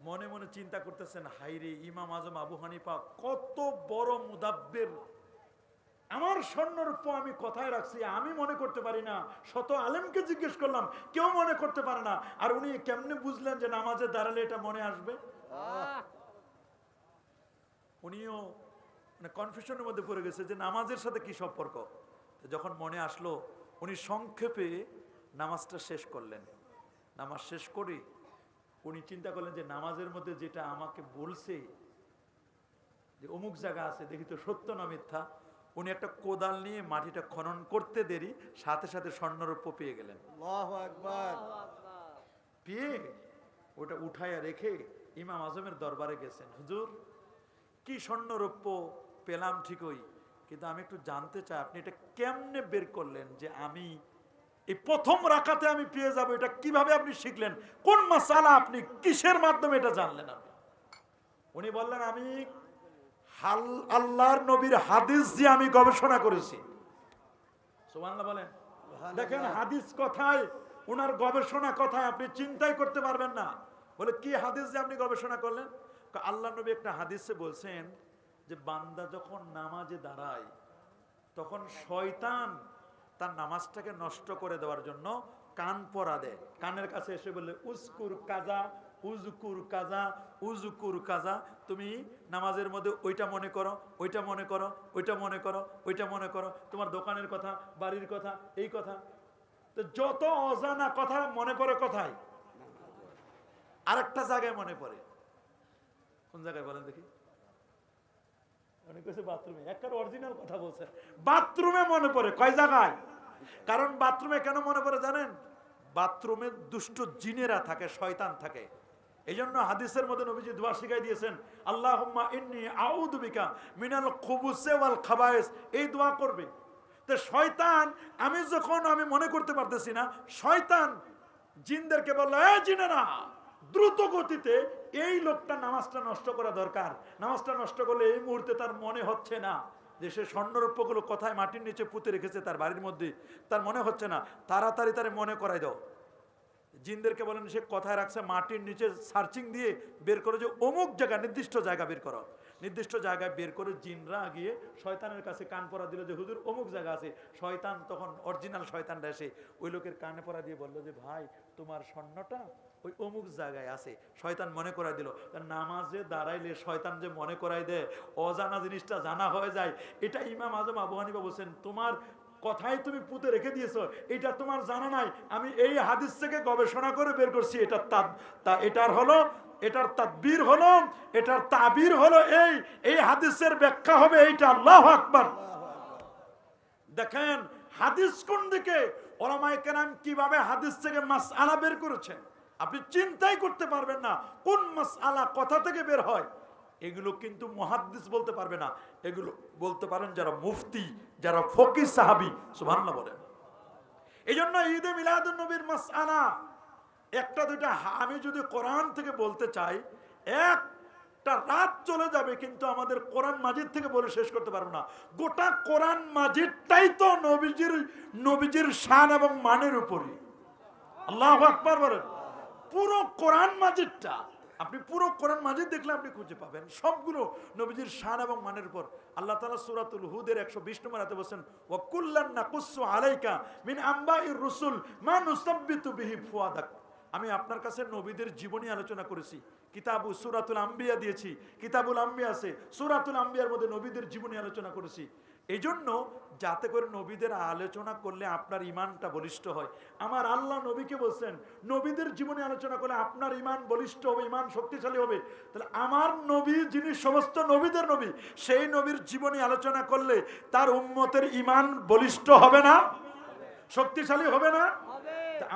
মনে মনে চিন্তা করতেছেন, হাইরে, ইমাম আজম আবু হানিফা কত বড় মুদাব্বির, আমার স্বর্ণরূপ আমি কোথায় রাখছি আমি মনে করতে পারি না, শত আলেমকে জিজ্ঞেস করলাম, কেউ মনে করতে পারে না। আর উনি কেমনে বুঝলেন যে নামাজে দাঁড়ালে এটা মনে আসবে? উনিও মানে কনফিউশনের মধ্যে পড়ে গেছে যে নামাজের সাথে কি সম্পর্ক। যখন মনে আসলো উনি সংক্ষেপে নামাজটা শেষ করলেন। নামাজ শেষ করে উনি চিন্তা করলেন যে নামাজের মধ্যে যেটা আমাকে বলছে যে অমুক জায়গা আছে, দেখি তো সত্য না মিথ্যা। উনি একটা কোদাল নিয়ে মাটিটা খনন করতে দেরি সাথে সাথে স্বর্ণরৌপ্য পেয়ে গেলেন। আল্লাহু আকবার। পেয়ে ওটা উঠাইয়া রেখে ইমাম আজমের দরবারে গেছেন, হুজুর কি স্বর্ণরৌপ্য পেলাম ঠিকই, কিন্তু আমি একটু জানতে চাই আপনি এটা কেমনে বের করলেন যে আমি এই প্রথম রাকাতে আমি পেয়ে যাবো, এটা কিভাবে আপনি শিখলেন, কোন মাসালা আপনি কিসের মাধ্যমে এটা জানলেন আপনি? উনি বললেন আমি আল্লাহর নবীর হাদিস দিয়ে আমি গবেষণা করেছি। সুবহানাল্লাহ বলেন। দেখেন হাদিস কথায়, উনার গবেষণা কথায় আপনি চিন্তাই করতে পারবেন না। বলে কি হাদিস দিয়ে আপনি গবেষণা করলেন? আল্লাহ নবী একটা হাদিসে বলছেন যে বান্দা যখন নামাজে দাঁড়ায় তখন শয়তান তার নামাজটাকে নষ্ট করে দেওয়ার জন্য কান পরা দেয়, কানের কাছে এসে বলে উজকুর কাজা উজকুর কাজা উজকুর কাজা, তুমি নামাজের মধ্যে ওইটা মনে করো, ওইটা মনে করো, ওইটা মনে করো, ওইটা মনে করো, তোমার দোকানের কথা, বাড়ির কথা, এই কথা। তো যত অজানা কথা মনে করে কোথায়? আরেকটা জায়গায় মনে পড়ে। কোন জায়গায় বলেন দেখি? বাথরুমে। একটা অরিজিনাল কথা বলছে, বাথরুমে মনে পড়ে। কয় জায়গায়? কারণ বাথরুমে কেন মনে পড়ে জানেন? বাথরুমে দুষ্ট জিনেরা থাকে, শয়তান থাকে। এই জন্য হাদিসের মধ্যে নবীজি দোয়া শিখাই দিয়েছেন, আল্লাহুম্মা ইন্নী আউযু বিকা মিনাল খুবুসি ওয়াল খাবায়েস। এই দোয়া করবে। তো শয়তান আমি মনে করতে পারতেছি না, শয়তান জিনদেরকে বলল, এই জিনেরা দ্রুত গতিতে এই লোকটা নামাজটা নষ্ট করা দরকার। নামাজটা নষ্ট করলে এই মুহূর্তে তার মনে হচ্ছে না যে সে স্বর্ণরৌপ্যগুলো কোথায় মাটির নিচে পুঁতে রেখেছে তার বাড়ির মধ্যে, তার মনে হচ্ছে না, তাড়াতাড়ি তারে মনে করাই দাও। জিনদেরকে বলেন সে কোথায় রাখছে, মাটির নিচে সার্চিং দিয়ে বের করে যে অমুক জায়গা, নির্দিষ্ট জায়গা বের করো। নির্দিষ্ট জায়গায় বের করে জিনরা গিয়ে শয়তানের কাছে কান পরা দিল যে হুজুর অমুক জায়গা আছে। শয়তান তখন অরিজিনাল শয়তানরা এসে ওই লোকের কানে পরা দিয়ে বললো যে ভাই তোমার স্বর্ণটা ওই অমুক জায়গায় আছে। শয়তান মনে করাই দিল। নামাজে দাঁড়াইলে শয়তান যে মনে করাই দেয়, অজানা জিনিসটা জানা হয়ে যায়। এটা ইমাম আজম আবু হানিফা বলছেন, তোমার কথাই তুমি পুঁতে রেখে দিয়েছো, এটা তোমার জানা নাই। আমি এই হাদিস থেকে গবেষণা করে বের করছি, এটার তাদবীর হলো, এটার তাবির হলো এই হাদিসের ব্যাখ্যা হবে এইটা। আল্লাহু আকবার। দেখেন হাদিস কোন দিকে, উলামায়ে কেরাম কিভাবে হাদিস থেকে মাসআলা বের করেছেন আপনি চিন্তাই করতে পারবেন না। কোন মাসআলা কথা থেকে বের হয় এগুলো কিন্তু মুহাদ্দিস বলতে পারবে না, এগুলো বলতে পারেন যারা মুফতি, যারা ফকিহ সাহাবী। সুবহানাল্লাহ বলেন। এই জন্য ঈদে মিলাদুন নবীর মাসআলা একটা দুইটা আমি যদি কোরআন থেকে বলতে চাই একটা রাত চলে যাবে, কিন্তু আমাদের কোরআন মাজিদ থেকে বলে শেষ করতে পারবো না। গোটা কোরআন মাজিদটাই তো নবীজির শান এবং মানের উপরে। আল্লাহু আকবার বলেন। পুরো কোরআন মাজিদটা, আপনি পুরো কোরআন মাজিদ দেখলে আপনি খুঁজে পাবেন সবগুলো নবীজির শান এবং মানের উপর। আল্লাহ তাআলা সূরাতুল হুদের 120 নম্বর আয়াতে বলেন, ওয়া কুল্লান নাকুসু আলাইকা মিন আম্বাইর রুসুল মা নুসাব্বিতু বিহি ফুয়াদাক। আমি আপনার কাছে নবীদের জীবনী আলোচনা করেছি। কিতাবু সূরাতুল আম্বিয়া দিয়েছি, কিতাবুল আম্বিয়া আছে, সূরাতুল আম্বিয়ার মধ্যে নবীদের জীবনী আলোচনা করেছি। এই জন্য যাতে করে নবীদের আলোচনা করলে আপনার ইমানটা বলিষ্ঠ হয়। আমার আল্লাহ নবীকে বলছেন নবীদের জীবনে আলোচনা করলে আপনার ইমান বলিষ্ঠ হবে, ইমান শক্তিশালী হবে। তাহলে আমার নবী যিনি সমস্ত নবীদের নবী, সেই নবীর জীবনী আলোচনা করলে তার উম্মতের ইমান বলিষ্ঠ হবে না, শক্তিশালী হবে না?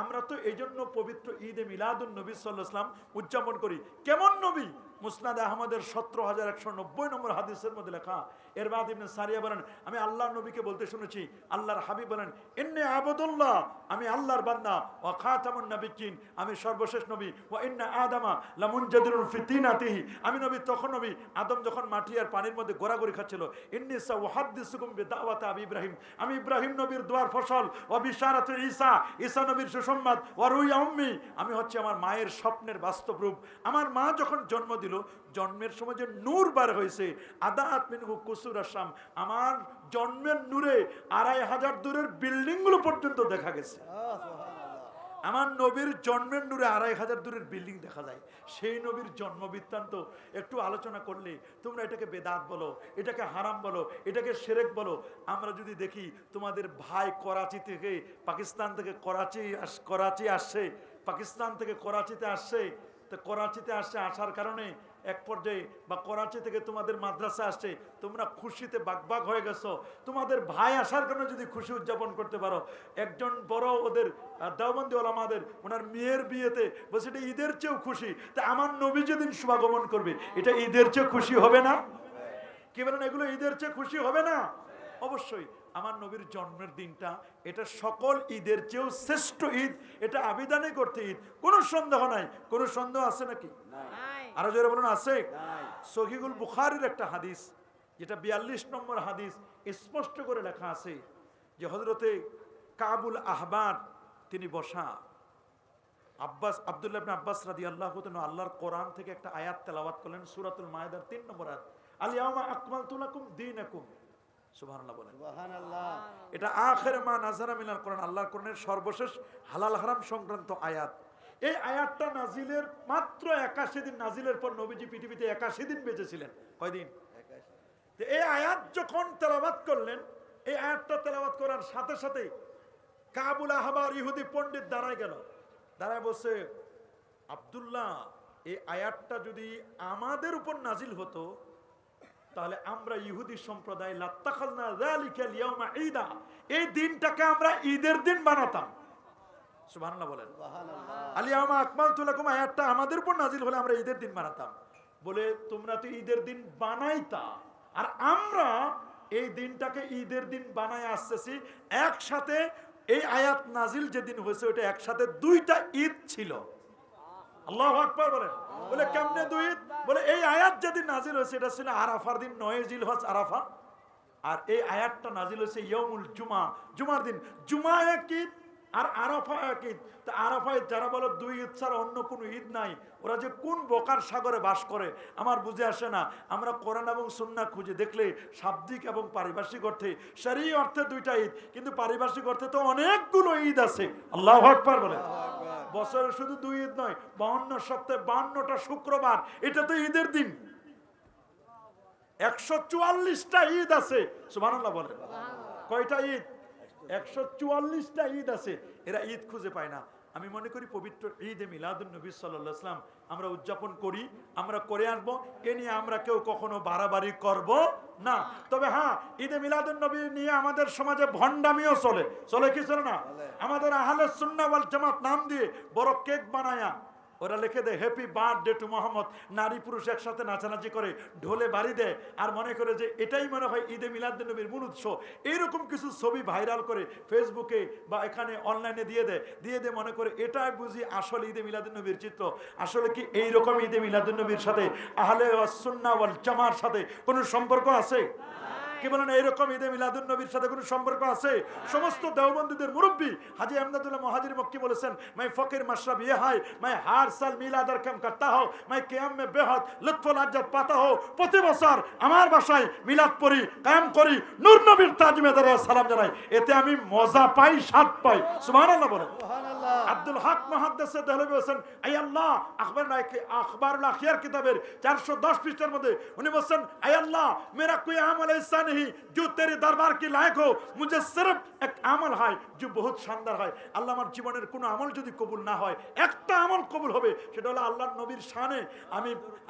আমরা তো এই জন্য পবিত্র ঈদে মিলাদুন নবী সাল্লাল্লাহু আলাইহি ওয়াসাল্লাম উদযাপন করি। কেমন নবী? মুসনাদ আহমদের 17190 নম্বর হাদিসের মধ্যে লেখা, ইরবাদ ইবনে সারিয়া বলেন, আমি আল্লাহর নবীকে বলতে শুনেছি, আল্লাহর হাবিব বলেন, ইন্নী আবদুল্লাহ, আমি আল্লাহর বান্দা, ওয়া খাতামুন নাবিয়্যিন, আমি সর্বশেষ নবী, ওয়া ইন্না আদামা লামুনজাদিরুন ফি তিনাতিহি, আমি নবী তখন নবী আদম যখন মাটি আর পানির মধ্যে গোরাগরি খাচ্ছিল। ইন্নী সাউহাদ্দিসুকুম বিদাওয়াতি আবি ইব্রাহিম, আমি ইব্রাহিম নবীর দোয়ার ফসল, ওয়া বিশারাতু ঈসা, ঈসা নবীর সুসংবাদ, ওয়া রুইয়া উম্মি, আমি হচ্ছে আমার মায়ের স্বপ্নের বাস্তব রূপ। আমার মা যখন জন্ম দিল, জন্মের সময় যে নূর বার হয়েছে, আদাত মিনহু কুসুর আসাম, আমার জন্মের নূরে 2500 দূরের বিল্ডিং গুলো পর্যন্ত দেখা গেছে। আমার নবীর জন্মের দূরে 2500 দূরের বিল্ডিং দেখা যায়। সেই নবীর জন্ম বৃত্তান্ত একটু আলোচনা করলে তোমরা এটাকে বেদাত বলো, এটাকে হারাম বলো, এটাকে শিরক বলো। আমরা যদি দেখি তোমাদের ভাই করাচি থেকে, পাকিস্তান থেকে করাচি আসছে, পাকিস্তান থেকে করাচিতে আসছে, তো করাচিতে আসছে, আসার কারণে এক পর্যায়ে বা করাচি থেকে তোমাদের মাদ্রাসা আসছে, তোমরা খুশিতে বাগবাগ হয়ে গেছো। তোমাদের ভাই আসার কারণে যদি খুশি উদযাপন করতে পারো, একজন বড় ওদের দেওবন্দি ওলামাদের ওনার মেয়ের বিয়েতে বলছে এটা ঈদের চেয়েও খুশি, তা আমার নবী যেদিন শুভাগমন করবে এটা ঈদের চেয়ে খুশি হবে না? কি বলেন, এগুলো ঈদের চেয়ে খুশি হবে না? অবশ্যই। আমার নবীর জন্মের দিনটা এটা সকল ঈদের চেয়েও শ্রেষ্ঠ ঈদ, এটা আবিধানিক অর্থে ঈদ, কোনো সন্দেহ নাই। কোনো সন্দেহ আছে নাকি? আরো জোরে বলুন আছে। সহিহুল বুখারীর একটা হাদিস, যেটা 42 নম্বর হাদিস, স্পষ্ট করে লেখা আছে যে হযরতে কাবুল আহবার তিনি বসা, আব্দুল্লাহ ইবনে আব্বাস রাদিয়াল্লাহু তাআলা আল্লাহর কোরআন থেকে একটা আয়াত তেলাওয়াত করলেন, সূরাতুল মায়েদার 3 নম্বর আয়াত, আল ইয়াউমা আকমালতু লাকুম দীনাকুম। সুবহানাল্লাহ বলেন। সুবহানাল্লাহ। এটা আখির মা নাযারা মিনাল কোরআন, আল্লাহর কোরআনের সর্বশেষ হালাল হারাম সংক্রান্ত আয়াত। এই আয়াতটা নাজিলের মাত্র 81 দিন, নাজিলের পর নবীজি পৃথিবীতে 81 দিন বেঁচে ছিলেন। কয়দিন? 81। এই আয়াত যখন তেলাওয়াত করলেন, এই আয়াতটা তেলাওয়াত করার সাথে সাথে কাবুল আহবার ইহুদি পণ্ডিত দাঁড়ায় গেল, দাঁড়ায় বলছে, আব্দুল্লাহ, এই আয়াতটা যদি আমাদের উপর নাজিল হতো তাহলে আমরা ইহুদি সম্প্রদায় লাত্তাখাযনা যালিকাল ইয়াউমা ঈদা, এই দিনটাকে আমরা ঈদের দিন বানাতাম। সুবহানাল্লাহ বলেন। সুবহানাল্লাহ। আল ইয়াউমা আকমালতু লাকুম আয়াতটা আমাদের উপর নাজিল হলে আমরা ঈদের দিন বানাতাম। বলে তোমরা তো ঈদের দিন বানাইতা, আর আমরা এই দিনটাকে ঈদের দিন বানায় আসতেছি একসাথে। এই আয়াত নাজিল যেদিন হয়েছে ওটা একসাথে দুইটা ঈদ ছিল। আল্লাহু আকবার বলেন। বলে কেমনে দুই ঈদ? বলে এই আয়াত যেদিন নাজিল হয়েছে এটা ছিল আরাফার দিন, 9 জিলহজ আরাফা, আর এই আয়াতটা নাজিল হয়েছে ইয়াউমুল জুমা, জুমার দিন। জুমা এক ঈদ আর আরাফা এক ঈদ। তা আরাফায় যারা বলে দুই ঈদ ছাড়া অন্য কোনো ঈদ নাই, ওরা যে কোন বোকার সাগরে বাস করে আমার বুঝে আসে না। আমরা কোরআন এবং সুন্নাহ খুঁজে দেখলে শাব্দিক এবং পারিভাষিক অর্থে, শরঈ অর্থে দুইটা ঈদ, কিন্তু পারিভাষিক অর্থে তো অনেকগুলো ঈদ আছে। আল্লাহু আকবার বলে। বছরে শুধু দুই ঈদ নয়, 52 সপ্তাহে 52টা শুক্রবার, এটা তো ঈদের দিন। 144টা ঈদ আছে। সুবহানাল্লাহ বলেন। কয়টা ঈদ? 144টা ঈদ আছে। এরা ঈদ খুঁজে পায় না। আমি মনে করি পবিত্র ঈদে মিলাদুন নবী সাল্লাল্লাহু আলাইহি ওয়াসাল্লাম আমরা উদযাপন করি, আমরা করে আসবো, এ নিয়ে আমরা কেউ কখনো বাড়াবাড়ি করব না। তবে হ্যাঁ, ঈদে মিলাদুন নবী নিয়ে আমাদের সমাজে ভণ্ডামিও চলে। চলে কি চলে না? আমাদের আহলে সুন্নাহ ওয়াল জামাত নাম দিয়ে বড় কেক বানায়া ওরা লিখে দেয় হ্যাপি বার্থডে টু মোহাম্মদ, নারী পুরুষ একসাথে নাচানাচি করে ঢোলে বাড়ি দেয়, আর মনে করে যে এটাই মনে হয় ঈদে মিলাদুন নবীর মূল উৎস। এইরকম কিছু ছবি ভাইরাল করে ফেসবুকে বা এখানে অনলাইনে দিয়ে দেয় মনে করে এটাই বুঝি আসলে ঈদে মিলাদুন নবীর চিত্র। আসলে কি এইরকম ঈদে মিলাদুন নবীর সাথে আহলে সুন্নাহ ওয়াল জামার সাথে কোনো সম্পর্ক আছে? কি বলেন, এইরকম ঈদে মিলাদুন নবীর সাথে কোনো সম্পর্ক আছে? সমস্ত দেওবন্দীদের মুরব্বী হাজী আহমদুল্লাহ মুহাজির মক্কি বলেছেন, मैं फकीर मशरब ये है, मैं हर साल मिलाद रकम करता हूं, मैं कियाम में बेहद लुत्फ लाज्जत पाता हूं। প্রতি বছর আমার বাসায় মিলাদ পড়ি, কিয়াম করি, নূর নবীর তাজমে দাঁড়িয়ে সালাম জানাই, এতে আমি মজা পাই, স্বাদ পাই। সুবহানাল্লাহ বলেন। সুবহানাল্লাহ। আব্দুল হক মুহাদ্দিস দেহলভী বলেন, আয় আল্লাহ আখবারুল আখিয়ার কিতাবের 410 পৃষ্ঠার মধ্যে উনি বলেন, আয় আল্লাহ मेरा कोई अमल ऐसा नहीं जो तेरे दरबार के लायक हो, मुझे सिर्फ एक अमल है जो बहुत शानदार है। আল্লাহ আমার জীবনের কোনো আমল যদি কবুল না হয়, একটা আমল কবুল হবে, সেটা হলো আল্লাহর নবীর শানে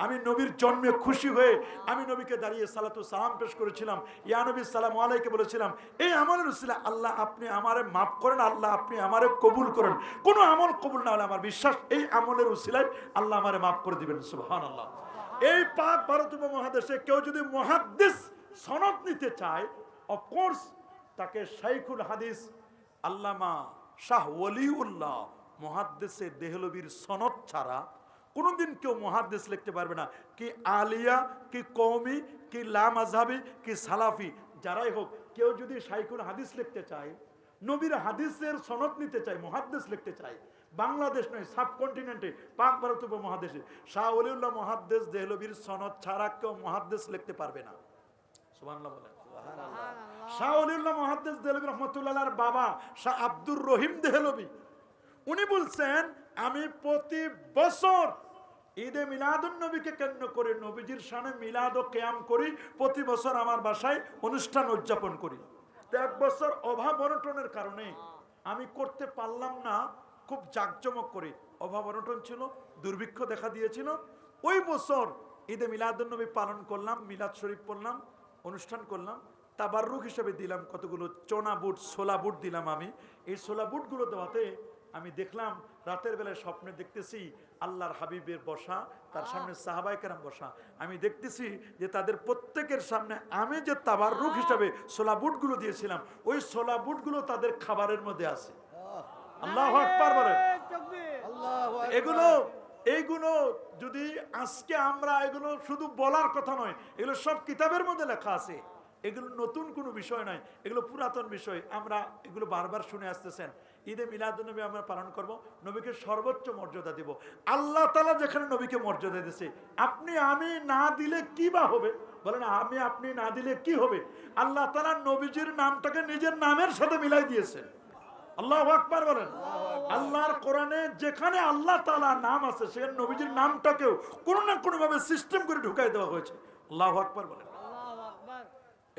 আমি নবীর জন্মে খুশি হয়ে আমি নবীকে দাঁড়িয়ে সালাতু সালাম পেশ করেছিলাম, ইয়া নবী সালাম আলাইকে বলেছিলাম, এই আমলের উসিলা আল্লাহ আপনি আমারে মাফ করেন, আল্লাহ আপনি আমারে কবুল করেন। কোনো আমল কবুল না হলে আমার বিশ্বাস এই আমলের উসিলায় আল্লাহ আমারে মাফ করে দিবেন। সুবহানাল্লাহ। এই পাক ভারত উপমহাদেশে কেউ যদি মুহাদ্দিস সনদ নিতে চায়, অফকোর্স তাকে শাইখুল হাদিস আল্লামা শাহ ওলিউল্লাহ মুহাদ্দিসে দেহলভীর সনদ ছাড়া কোনোদিন কেউ মুহাদ্দিস লিখতে পারবে না। কি আলিয়া, কি কওমি, কি লা মাযহাবি, কি সালাফি, যারাই হোক, কেউ যদি শাইখুল হাদিস লিখতে চায়, নবীর হাদিসের সনদ নিতে চায়, মুহাদ্দিস লিখতে চায়, বাংলাদেশ নয় সাবকন্টিনেন্টে পাক ভারত উপমহাদেশে শাহ ওলিউল্লাহ মুহাদ্দিস দেহলভীর সনদ ছাড়া কেউ মুহাদ্দিস লিখতে পারবে না। সুবহানাল্লাহ বলেন। শাহ ওলিউল্লাহ মুহাদ্দিস দেহলভী রাহমাতুল্লাহ আলাইহির বাবা শাহ আব্দুর রহিম দেহলভী, উনি বলছেন আমি প্রতি বছর ঈদে মিলাদুন নবীকে কেন্দ্র করে নবীজির শানে মিলাদ ও কিয়াম করি, প্রতি বছর আমার বাসায় অনুষ্ঠান উদযাপন করি। তো এক বছর অভাব অনটনের কারণে আমি করতে পারলাম না খুব জাঁকজমক করে, অভাব অনটন ছিল, দুর্ভিক্ষ দেখা দিয়েছিল। ওই বছর ঈদে মিলাদুন নবী পালন করলাম, মিলাদ শরীফ পড়লাম, অনুষ্ঠান করলাম, তাবাররুক হিসেবে দিলাম কতগুলো চোনা বুট, ছোলা বুট দিলাম। আমি এই ছোলা বুটগুলো দেওয়াতে আমি দেখলাম রাতের বেলায় স্বপ্নে দেখতেছি আল্লাহর হাবিবের বসা, তার সামনে সাহাবায়ে কেরাম বসা। আমি দেখতেছি যে তাদের প্রত্যেকের সামনে আমি যে তাবাররুক হিসেবে ছোলা বুটগুলো দিয়েছিলাম, ওই ছোলা বুটগুলো তাদের খাবারের মধ্যে আছে। আল্লাহু আকবার বলেন। এইগুলো যদি আজকে আমরা, এগুলো শুধু বলার কথা নয়, এগুলো সব কিতাবের মধ্যে লেখা আছে। এগুলো নতুন কোনো বিষয় নয়, এগুলো পুরাতন বিষয়। আমরা এগুলো বারবার শুনে আসতেছেন। ঈদে মিলাদুন নবী আমরা পালন করব, নবীকে সর্বোচ্চ মর্যাদা দিব। আল্লাহ তাআলা যেখানে নবীকে মর্যাদা দিয়েছে, আপনি আমি না দিলে কি বা হবে? বলেন, আমি আপনি না দিলে কি হবে? আল্লাহ তাআলা নবীজির নামটাকে নিজের নামের সাথে মিলাই দিয়েছেন। আল্লাহু আকবার বলেন। আল্লাহর কোরআনে যেখানে আল্লাহ তাআলার নাম আছে, সেখানে নবীজির নামটাকেও কোনো না কোনো ভাবে সিস্টেম করে ঢুকাই দেওয়া হয়েছে। আল্লাহু আকবার বলেন।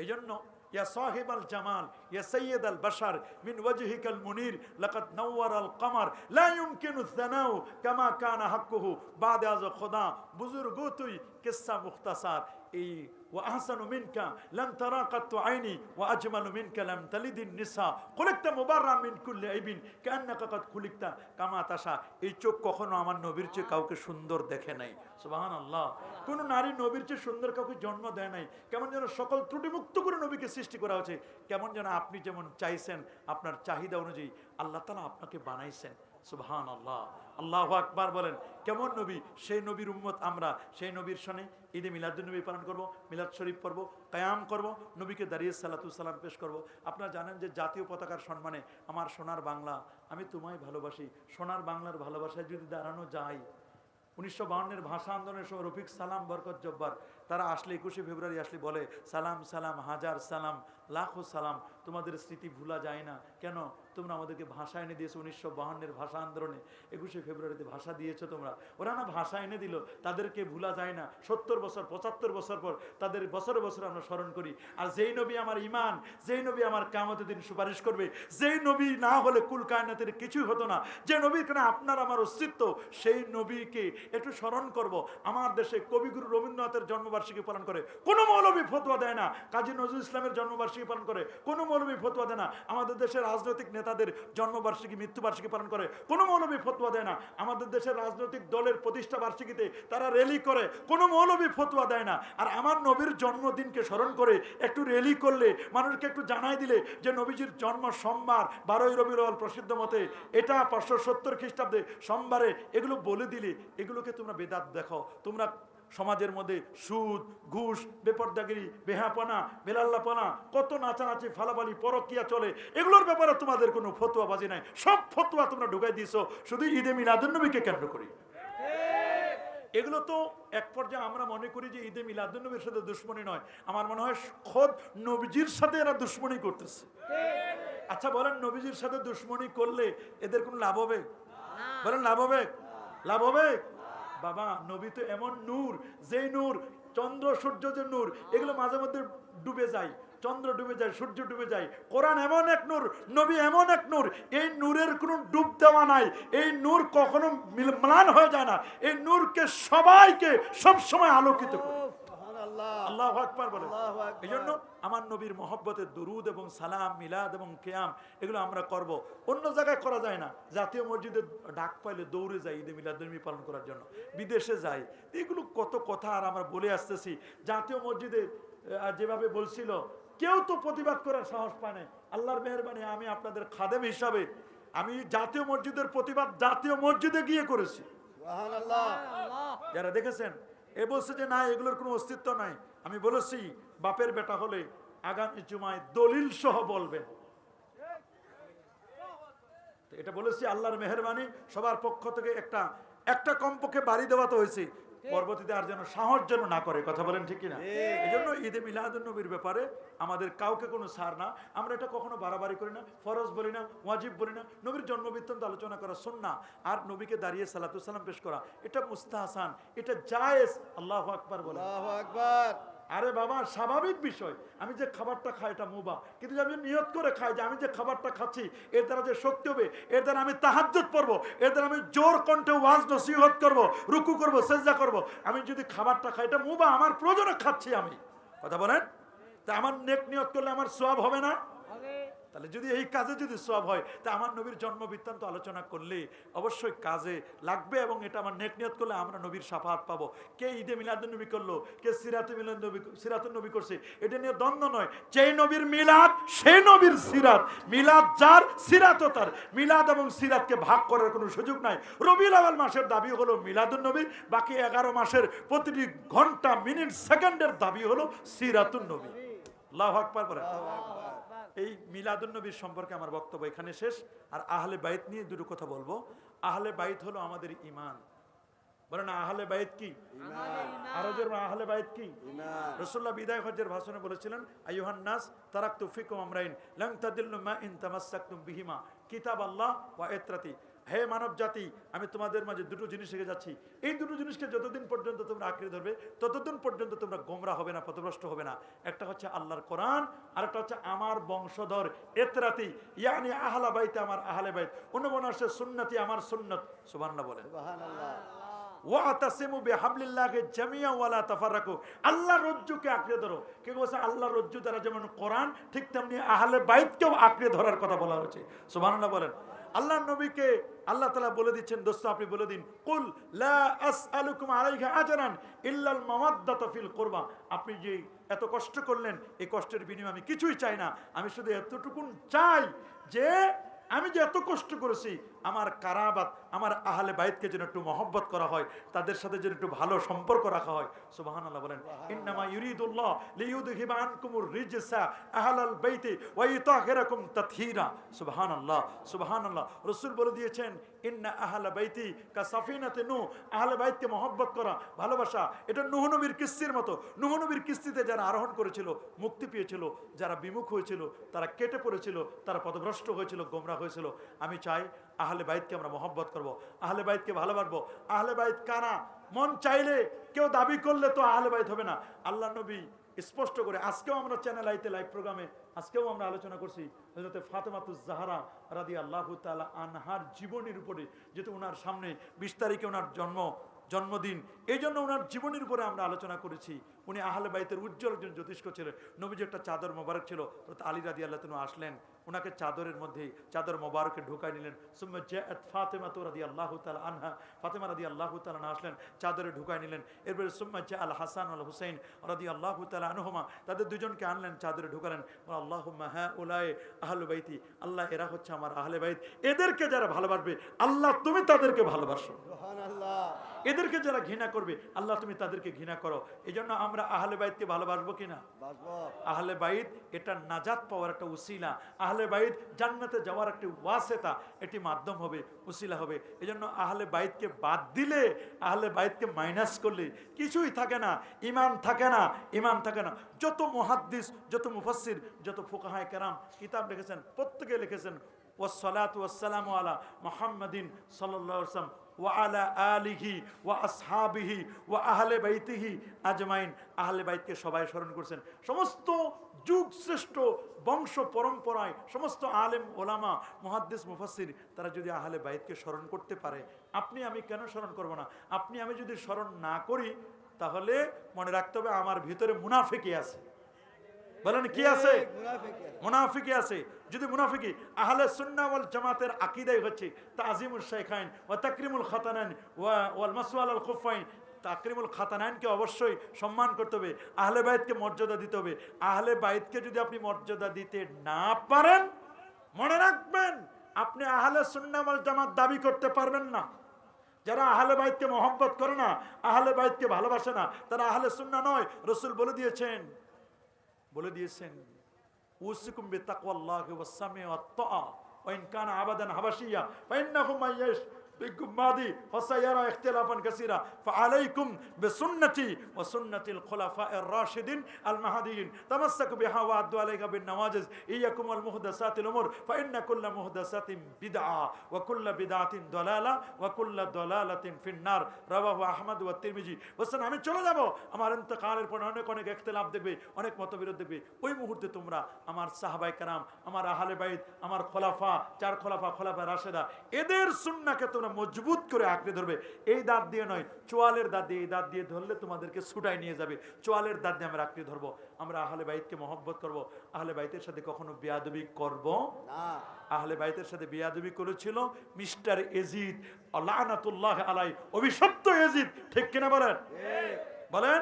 এই জন্য ইয়া সাহিবাল জামাল ইয়া সাইয়্যিদাল বাশার মিন ওয়াজহিকাল মুনির লাকাদ নাওয়ারাল কমার লা ইউমকিনু সানাউ কামা কানা হাক্কুহু বাদে আজ খোদা বুজুর্গো তুই কিসসা মুখতাসার। এই ওয়া আহসানু মিনকা লাম তারা কাত্তু আইনি ওয়া আজমালু মিনকা লাম তালিদিন নিসা খুলিকতা মুবাররা মিন কুল্লি আইবিন কান্নাকা কাদ খুলিকতা কামা তাশা। এই চোখ কখনো আমার নবীর চেয়ে কাউকে সুন্দর দেখে নাই। সুবহানাল্লাহ। কোন নারী নবীর চেয়ে সুন্দর কাউকে জন্ম দেয় নাই। কেমন যেন সকল ত্রুটিমুক্ত করে নবীকে সৃষ্টি করা হয়েছে। কেমন যেন আপনি যেমন চাইছেন, আপনার চাহিদা অনুযায়ী আল্লাহ তাআলা আপনাকে বানাইছেন। সুবহানাল্লাহ। আল্লাহু আকবার বলেন। কেমন নবী, সেই নবীর উম্মত আমরা। সেই নবীর শানে ঈদে মিলাদুন নবী পালন করব, মিলাদ শরীফ পড়ব, কিয়াম করব, নবীকে দাঁড়িয়ে সালাতু সালাম পেশ করব। আপনারা জানেন যে জাতীয় পতাকার সম্মানে আমার সোনার বাংলা, আমি তোমায় ভালোবাসি, সোনার বাংলার ভালোবাসায় যদি দাঁড়ানো যায়, 1952-এর ভাষা আন্দোলনের সময় রফিক সালাম, বরকত জব্বার তারা আসলে 21শে ফেব্রুয়ারি আসলে বলে, সালাম সালাম হাজার সালাম লাখো সালাম, তোমাদের স্মৃতি ভুলা যায় না। কেন? তোমরা আমাদেরকে ভাষা এনে দিয়েছো 1952-এর ভাষা আন্দোলনে, 21শে ফেব্রুয়ারিতে ভাষা দিয়েছো তোমরা। ওরা না ভাষা এনে দিল, তাদেরকে ভুলা যায় না। 70 বছর 75 বছর পর তাদের বছরে বছরে আমরা স্মরণ করি। আর যেই নবী আমার ইমান, যেই নবী আমার কিয়ামতের দিন সুপারিশ করবে, যেই নবী না হলে কুল কায়নাতের কিছুই হতো না, যে নবীর কারণে আপনার আমার অস্তিত্ব, সেই নবীকে একটু স্মরণ করব। আমার দেশে কবিগুরু রবীন্দ্রনাথের জন্মবার্ষিকী পালন করে, কোনো মৌলবী ফতোয়া দেয় না। কাজী নজরুল ইসলামের জন্মবার্ষিকী পালন করে, কোনো মৌলবী ফতোয়া দেয় না। আমাদের দেশের রাজনৈতিক নেতাদের জন্মবার্ষিকী, মৃত্যুবার্ষিকী পালন করে, কোনো মৌলবী ফতোয়া দেয় না। আমাদের দেশের রাজনৈতিক দলের প্রতিষ্ঠা বার্ষিকীতে তারা র্যালি করে, কোনো মৌলবী ফতোয়া দেয় না। আর আমার নবীর জন্মদিনকে স্মরণ করে একটু র্যালি করলে, মানুষকে একটু জানাই দিলে যে নবীজির জন্ম সোমবার 12ই রবিউল আউয়াল প্রসিদ্ধ মতে, এটা 570 খ্রিস্টাব্দে সোমবারে, এগুলো বলে দিলে, এগুলোকে তোমরা বেদাত দেখো। তোমরা সমাজের মধ্যে সুদ, ঘুষ, বেপরদাগিরি, বেহাপনা, বেলাল্লাপনা, কত নাচানাচি, ফালাফালি, পরকিয়া চলে, এগুলোর ব্যাপারে তোমাদের কোনো ফতোয়াবাজি নাই। সব ফতোয়া তোমরা ঢুকাই দিয়েছো শুধু ঈদে মিলাদুন নবীকে কেন্দ্র করি। এগুলো তো এক পর্যায়ে আমরা মনে করি যে ঈদে মিলাদুন নবীর সাথে দুশ্মনী নয়, আমার মনে হয় খোদ নবীজির সাথে এরা দুশ্মনী করতেছে। আচ্ছা বলেন, নবীজির সাথে দুশ্মনী করলে এদের কোনো লাভ হবে? বলেন, লাভ হবে? লাভ হবে? বাবা, নবী তো এমন নূর, যেই নূর, চন্দ্র সূর্য যে নূর, এগুলো মাঝে মধ্যে ডুবে যায়, চন্দ্র ডুবে যায়, সূর্য ডুবে যায়। কোরআন এমন এক নূর, নবী এমন এক নূর, এই নূরের কোনো ডুব দেওয়া নাই। এই নূর কখনো ম্লান হয়ে যায় না। এই নূরকে সবাইকে সব সময় আলোকিত করে। আল্লাহু আকবার বলেন। এই জন্য আমার নবীর মহব্বতে দুরুদ এবং সালাম, মিলাদ এবং কিয়াম, এগুলো আমরা করব। অন্য জায়গায় করা যায় না। জাতীয় মসজিদে ডাক পাইলে দৌড়ে যাই ঈদে মিলাদুন নবী পালন করার জন্য, বিদেশে যাই। এগুলো কত কথা আর আমরা বলে আসতেছি। জাতীয় মসজিদে যেভাবে বলছিল, কেউ তো প্রতিবাদ করার সাহস পায় না। আল্লাহর মেহেরবানি, আমি আপনাদের খাদেম হিসাবে আমি জাতীয় মসজিদের প্রতিবাদ জাতীয় মসজিদে গিয়ে করেছি। যারা দেখেছেন, এ বলছে যে না, এগুলোর কোনো অস্তিত্ব নাই। আমি বলেছি, বাপের বেটা হলে আগামী জুমায় দলিল সহ বলবেন। এটা বলেছি আল্লাহর মেহেরবানি, সবার পক্ষ থেকে একটা কমপক্ষে বাড়ি দেওয়া তো হয়েছে। পরবর্তীতে আর যেন সাহস যেন না করে, কথা বলেন ঠিক কিনা? এই জন্য ঈদে মিলাদুন নবীর ব্যাপারে আমাদের কাউকে কোনো ছাড় না, আমরা এটা কখনো বাড়াবাড়ি করি না, ফরজ বলি না, ওয়াজিব বলি না। নবীর জন্মবৃত্তান্ত আলোচনা করা সুন্নাহ, আর নবীকে দাঁড়িয়ে সালাতু সালাম পেশ করা এটা মুস্তাহসান, এটা জায়েজ। আল্লাহু আকবার বলেন। আল্লাহু আকবার। আরে বাবা, স্বাভাবিক বিষয়, আমি যে খাবারটা খাই এটা মুবাহ, কিন্তু আমি নিয়ত করে খাই যে আমি যে খাবারটা খাচ্ছি এর দ্বারা যে শক্তি হবে, এর দ্বারা আমি তাহাজ্জুদ পড়বো, এর দ্বারা আমি জোর কণ্ঠে ওয়াজ নসিহত করবো, রুকু করবো, সেজদা করবো, আমি যদি খাবারটা খাই এটা মুবাহ, আমার প্রয়োজনে খাচ্ছি আমি, কথা বলেন, তা আমার নেক নিয়ত করলে আমার সওয়াব হবে না? তাহলে যদি এই কাজে যদি সওয়াব হয়, তা আমার নবীর জন্ম বৃত্তান্ত আলোচনা করলে অবশ্যই কাজে লাগবে, এবং এটা আমার নেক নিয়ত করলে আমরা নবীর শাফাআত পাবো। কে ঈদে মিলাদুন নবী করলো, কে সিরাতুন নবী করছে, এটা নিয়ে দ্বন্দ্ব নয়। যেই নবীর মিলাদ সেই নবীর সিরাত, মিলাদ যার সিরাতও তার। মিলাদ এবং সিরাতকে ভাগ করার কোনো সুযোগ নাই। রবিউল আউয়াল মাসের দাবি হলো মিলাদুন নবী, বাকি 11 মাসের প্রতিটি ঘন্টা, মিনিট, সেকেন্ডের দাবি হলো সিরাতুন নবী। আল্লাহু আকবার বলেন। এই মিলাদুন নবীর সম্পর্কে আমার বক্তব্য এখানে শেষ। আর আহলে বাইত নিয়ে দুটো কথা বলবো। আহলে বাইত হলো আমাদের ঈমান। বলেন আহলে বাইত কি? আরো জোরে আহলে বাইত কি? রাসূলুল্লাহ বিদায় হজ্জের ভাষণে বলেছিলেন, আইয়ুহান নাস তারাকতু ফিকুম আমরাইন লান তাদিল্লু মা ইন তামাসসাকতুম বিহিমা কিতাবাল্লাহ ওয়া ইত্রাতি। হে মানব জাতি, আমি তোমাদের মাঝে দুটো জিনিস রেখে যাচ্ছি, এই দুটো জিনিসকে যতদিন পর্যন্ত তোমরা আঁকড়ে ধরবে ততদিন পর্যন্ত তোমরা গোমরা হবে না, পথভ্রষ্ট হবে না। একটা হচ্ছে আল্লাহর কোরআন, আর একটা হচ্ছে আমার বংশধর ইত্রাতি, ইয়ানি আহলে বাইত, আমার আহলে বাইত। অন্য আসে সুন্নতি, আমার সুন্নত। সুবহানাল্লাহ বলেন। সুবহানাল্লাহ। ওয়াতাসিমু বিহাবলিল্লাহি জামিআন ওয়া লা তাফাররাকু। আল্লাহর রজ্জুকে আঁকড়ে ধরো। কে বলেছে আল্লাহর রজ্জু দ্বারা যেমন কোরআন, ঠিক তেমনি আহলে বাইতকেও আঁকড়ে ধরার কথা বলা হয়েছে। সুবহানাল্লাহ বলেন। আল্লাহর নবীকে আল্লাহ তাআলা বলে দিচ্ছেন, দোস্ত আপনি বলে দিন, কুল লা আসআলুকুম আলাইহি আজরান ইল্লাল মাওয়াদ্দাতা ফিল কুরবা। আপনি যে এত কষ্ট করলেন, এই কষ্টের বিনিময়ে আমি কিছুই চাই না, আমি শুধু এতটুকুন চাই যে আমি যে এত কষ্ট করেছি, আমার কারাবাত, আমার আহলে বাইতকে যেন একটু মহব্বত করা হয়, তাদের সাথে যেন একটু ভালো সম্পর্ক রাখা হয়। সুবহানাল্লাহ বলেন। ইন্নামা ইউরিদুল্লাহ লিইউযহিবা আনকুমুর রিজসা আহলাল বাইতি ওয়া ইউতাহিরাকুম তাতহীরা। সুবহানাল্লাহ, সুবহানাল্লাহ। রাসূল বলে দিয়েছেন, ইন্না আহলা বাইতি কাসাফিনাতে নূহ। আহলে বাইতকে মহব্বত করা, ভালোবাসা, এটা নূহ নবীর কিস্তির মতো। নূহ নবীর কিস্তিতে যারা আরোহণ করেছিল, মুক্তি পেয়েছিল, যারা বিমুখ হয়েছিল, তারা কেটে পড়েছিল, তারা পথভ্রষ্ট হয়েছিল, গোমরা হয়েছিল। আমি চাই আহলে বাইতকে আমরা মহব্বত করব, আহলে বাইতকে ভালোবাসবো। আহলে বাইত কারা? মন চাইলে কেউ দাবি করলে তো আহলে বাইত হবে না। আল্লাহ নবী স্পষ্ট করে, আজকেও আমরা চ্যানেল আইতে লাইভ প্রোগ্রামে আজকেও আমরা আলোচনা করছি হযরত ফাতেমাতুজ জাহরা রাদিয়াল্লাহু তাআলা আনহার জীবনের উপরে, যেহেতু ওনার সামনে 20 তারিখে ওনার জন্মদিন, এই জন্য ওনার জীবনের উপরে আমরা আলোচনা করেছি। উনি আহলে বাইতের উজ্জ্বল একজন জ্যোতিষ্ক ছিলেন। নবীজি একটা চাদর মোবারক ছিল, আলী রাদিয়াল্লাহু তাআলা আসলেন, ওনাকে চাদরের মধ্যে চাদর মোবারকে ঢুকাই নিলেন। সুম্মা জাআত ফাতেমা রাদিয়াল্লাহু তাআলা আনহা, ফাতেমা রাদিয়াল্লাহু তাআলা আসলেন, চাদরে ঢুকাই নিলেন। এরপরে সুম্মা জাআল হাসান ওয়াল হুসাইন রাদিয়াল্লাহু তাআলা আনহুমা, তাদের দুজনকে আনলেন, চাদরে ঢুকালেন। আল্লাহুম্মা হাউলাই আহলু বাইতি, আল্লাহ এরা হচ্ছে আমার আহলে বাইত, এদেরকে যারা ভালোবাসবে আল্লাহ তুমি তাদেরকে ভালোবাসো। সুবহানাল্লাহ। এদেরকে যারা ঘৃণা করবে আল্লাহ তুমি তাদেরকে ঘৃণা করো। এই জন্য আমরা আহলে বাইতকে ভালোবাসবো কিনা? আহলে বাইত এটা নাজাত পাওয়ার একটা উসিলা, আহলে বাইত জান্নাতে যাওয়ার একটা ওয়াসিতা, এটি মাধ্যম হবে, উসিলা হবে। এই জন্য আহলে বাইতকে বাদ দিলে, আহলে বাইতকে মাইনাস করলে কিছুই থাকে না, ইমান থাকে না, ইমান থাকে না। যত মুহাদ্দিস, যত মুফাসসির, যত ফুকাহায়ে কেরাম কিতাব লিখেছেন, প্রত্যেকে লিখেছেন ওয়াসসালাতু ওয়াসসালামু আলা মুহাম্মাদিন সাল্লাল্লাহু আলাইহি ওয়াসাল্লাম ওয়া আলা আলিহি ওয়া আসহাবিহি ওয়া আহলে বাইতিহি আজমাইন। আহলে বাইতকে সবাই স্মরণ করছেন। সমস্ত যুগ শ্রেষ্ঠ বংশ পরম্পরায় সমস্ত আলেম ওলামা মুহাদ্দিস মুফাসসির তারা যদি আহলে বাইতকে স্মরণ করতে পারে, আপনি আমি কেন স্মরণ করব না? আপনি আমি যদি স্মরণ না করি, তাহলে মনে রাখতে হবে আমার ভিতরে মুনাফিকি আছে। বলেন কি আছে? মুনাফিকি আছে। যদি মুনাফিকি, আহলে সুন্নাহ ওয়াল জামাতের আকীদাই হচ্ছে তাযীমুশ শাইখাইন ওয়া তাকরিমুল খাতানাইন ওয়াল মাসওয়া আলাল খুফাইন। তাকরিমুল খাতানাইনকে অবশ্যই সম্মান করতে হবে, আহলে বাইতকে মর্যাদা দিতে হবে। আহলে বাইতকে যদি আপনি মর্যাদা দিতে না পারেন, মনে রাখবেন আপনি আহলে সুন্নাহ ওয়াল জামাত দাবি করতে পারবেন না। যারা আহলে বাইতকে মহব্বত করে না, আহলে বাইতকে ভালোবাসে না, তারা আহলে সুন্নাহ নয়। রাসূল বলে দিয়েছেন উসিকুম বিতাকওয়াল্লাহি ওয়াস-সামি ওয়াত-তাআ ওয়া ইন কানা আবাদান হাবাশিয়া ফাইন্নাহু মাইয়াশ فيكم ماضي فسيرى اختلافا كثيرا فعليكم بسنتي وسنة الخلفاء الراشدين المهديين تمسكوا بها وعدوا عليها بالنواجذ إياكم والمحدثات الأمور فإن كل محدثات بدعة وكل بدعة ضلالة وكل ضلالة في النار رواه أحمد والترمذي বলেন আমি চলে যাব আমার ইন্তেকালের পর অনেক অনেক ইখতিলাফ দেখবে অনেক মতবিরোধ দেখবে ওই মুহূর্তে তোমরা আমার সাহাবায়ে কেরাম আমার আহলে বাইত আমার খোলাফা চার খোলাফা রাশেদা এদের সুন্নাহকে তোমরা মজবুত করে আঁকড়ে ধরবে এই দাঁত দিয়ে নয় চোয়ালের দাঁত দিয়ে এই দাঁত দিয়ে ধরলে তোমাদেরকে ছুটাই নিয়ে যাবে চোয়ালের দাঁত দিয়ে আমরা আঁকড়ে ধরবো আমরা আহলে বাইতকে মহব্বত করব আহলে বাইতের সাথে কখনো বেয়াদবি করব না আহলে বাইতের সাথে বেয়াদবি করেছিল মিস্টার এজিদ লানাতুল্লাহ আলাই অভিশপ্ত এজিদ ঠিক কিনা বলেন বলেন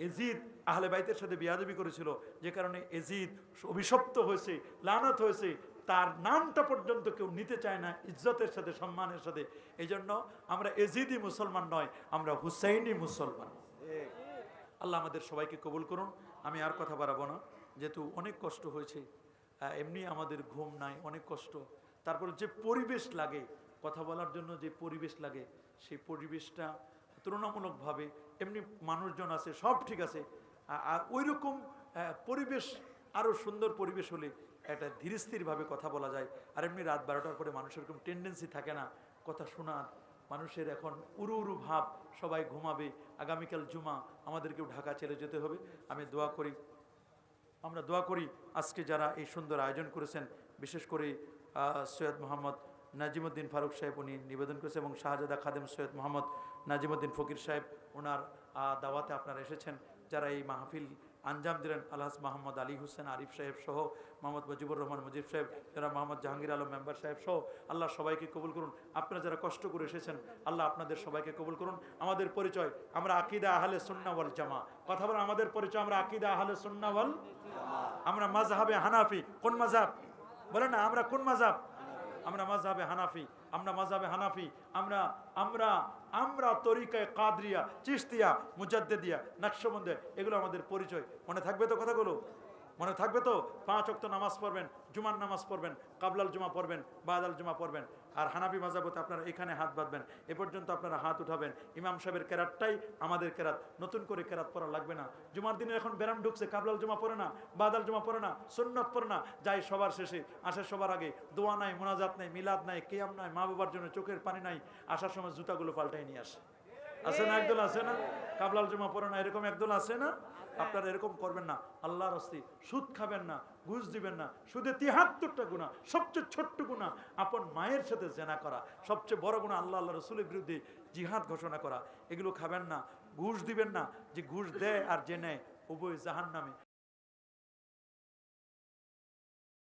এজিদ আহলে বাইতের সাথে বেয়াদবি করেছিল যে কারণে এজিদ অভিশপ্ত হয়েছে লানত হয়েছে তার নামটা পর্যন্ত কেউ নিতে চায় না ইজ্জতের সাথে সম্মানের সাথে এইজন্য আমরা এজিদি মুসলমান নয় আমরা হুসাইনি মুসলমান আল্লাহ আমাদের সবাইকে কবুল করুন আমি আর কথা বাড়াবো না যেহেতু অনেক কষ্ট হয়েছে এমনি আমাদের ঘুম নাই অনেক কষ্ট তারপর যে পরিবেশ লাগে কথা বলার জন্য যে পরিবেশ লাগে সেই পরিবেশটা তুলনামূলকভাবে এমনি মানুষজন আছে সব ঠিক আছে আর ওইরকম পরিবেশ আরও সুন্দর পরিবেশ হলে একটা ধীরস্থিরভাবে কথা বলা যায় আর এমনি রাত 12টার পরে মানুষের এরকম টেন্ডেন্সি থাকে না কথা শোনার মানুষের এখন উরু ভাব সবাই ঘুমাবে আগামীকাল জুমা আমাদেরকেও ঢাকা ছেড়ে যেতে হবে আমি আমরা দোয়া করি আজকে যারা এই সুন্দর আয়োজন করেছেন বিশেষ করে সৈয়দ মোহাম্মদ নাজিমুদ্দিন ফারুক সাহেব উনি নিবেদন করেছেন এবং শাহজাদা খাদেম সৈয়দ মোহাম্মদ নাজিমুদ্দিন ফকির সাহেব ওনার দাওয়াতে আপনারা এসেছেন যারা এই মাহফিল আঞ্জাম দিলেন আলহাজ মোহাম্মদ আলী হোসেন আরিফ সাহেব সহ মোহাম্মদ মুজিবুর রহমান মুজিব সাহেব যারা মোহাম্মদ জাহাঙ্গীর আলম মেম্বার সাহেব সহ আল্লাহ সবাইকে কবুল করুন আপনারা যারা কষ্ট করে এসেছেন আল্লাহ আপনাদের সবাইকে কবুল করুন আমাদের পরিচয় আমরা আকিদা আহলে সুন্নাহ ওয়াল জামা কথা বলেন আমাদের পরিচয় আমরা আকিদা আহলে সুন্নাহ ওয়াল জামা আমরা মাযহাবে হানাফি কোন মাযহাব বলেন না আমরা কোন মাযহাব আমরা মাযহাবে হানাফি আমরা তরিকায়ে কাদরিয়া চিশতিয়া মুজাদ্দিদিয়া নকশবন্দি এগুলো আমাদের পরিচয় মনে থাকবে তো কথাগুলো মনে থাকবে তো 5 ওয়াক্ত নামাজ পড়বেন জুমার নামাজ পড়বেন কাবলাল জুমা পড়বেন বাদাল জুমা পড়বেন আর হানাফি মাযহাবতে আপনারা এখানে হাত বাঁধবেন এ পর্যন্ত আপনারা হাত উঠাবেন ইমাম সাহেবের কেরাতটাই আমাদের কেরাত নতুন করে কেরাত পড়া লাগবে না জুমার দিনে এখন ব্যারাম ঢুকছে কাবলাল জুমা পড়ে না বাদাল জুমা পড়ে না সুন্নাত পড়ে না যাই সবার শেষে আসে সবার আগে দোয়া নাই মুনাজাত নাই মিলাদ নাই কিয়াম নাই মা বাবার জন্য চোখের পানি নাই আসার সময় জুতাগুলো পাল্টাই নিয়ে আসে আছে না একদল আছে না কাবলাল জুমা পড়ে না এরকম একদল আছে না আপনারা এরকম করবেন না আল্লাহর রাস্তায় সুদ খাবেন না ঘুষ দিবেন না সুদে 73টা গুনাহ সবচেয়ে ছোট্ট গুনাহ আপন মায়ের সাথে জেনা করা সবচেয়ে বড় গুনাহ আল্লাহ রাসূলের বিরুদ্ধে জিহাদ ঘোষণা করা এগুলো খাবেন না ঘুষ দিবেন না যে ঘুষ দেয় আর যে নেয় উভয় জাহান্নামে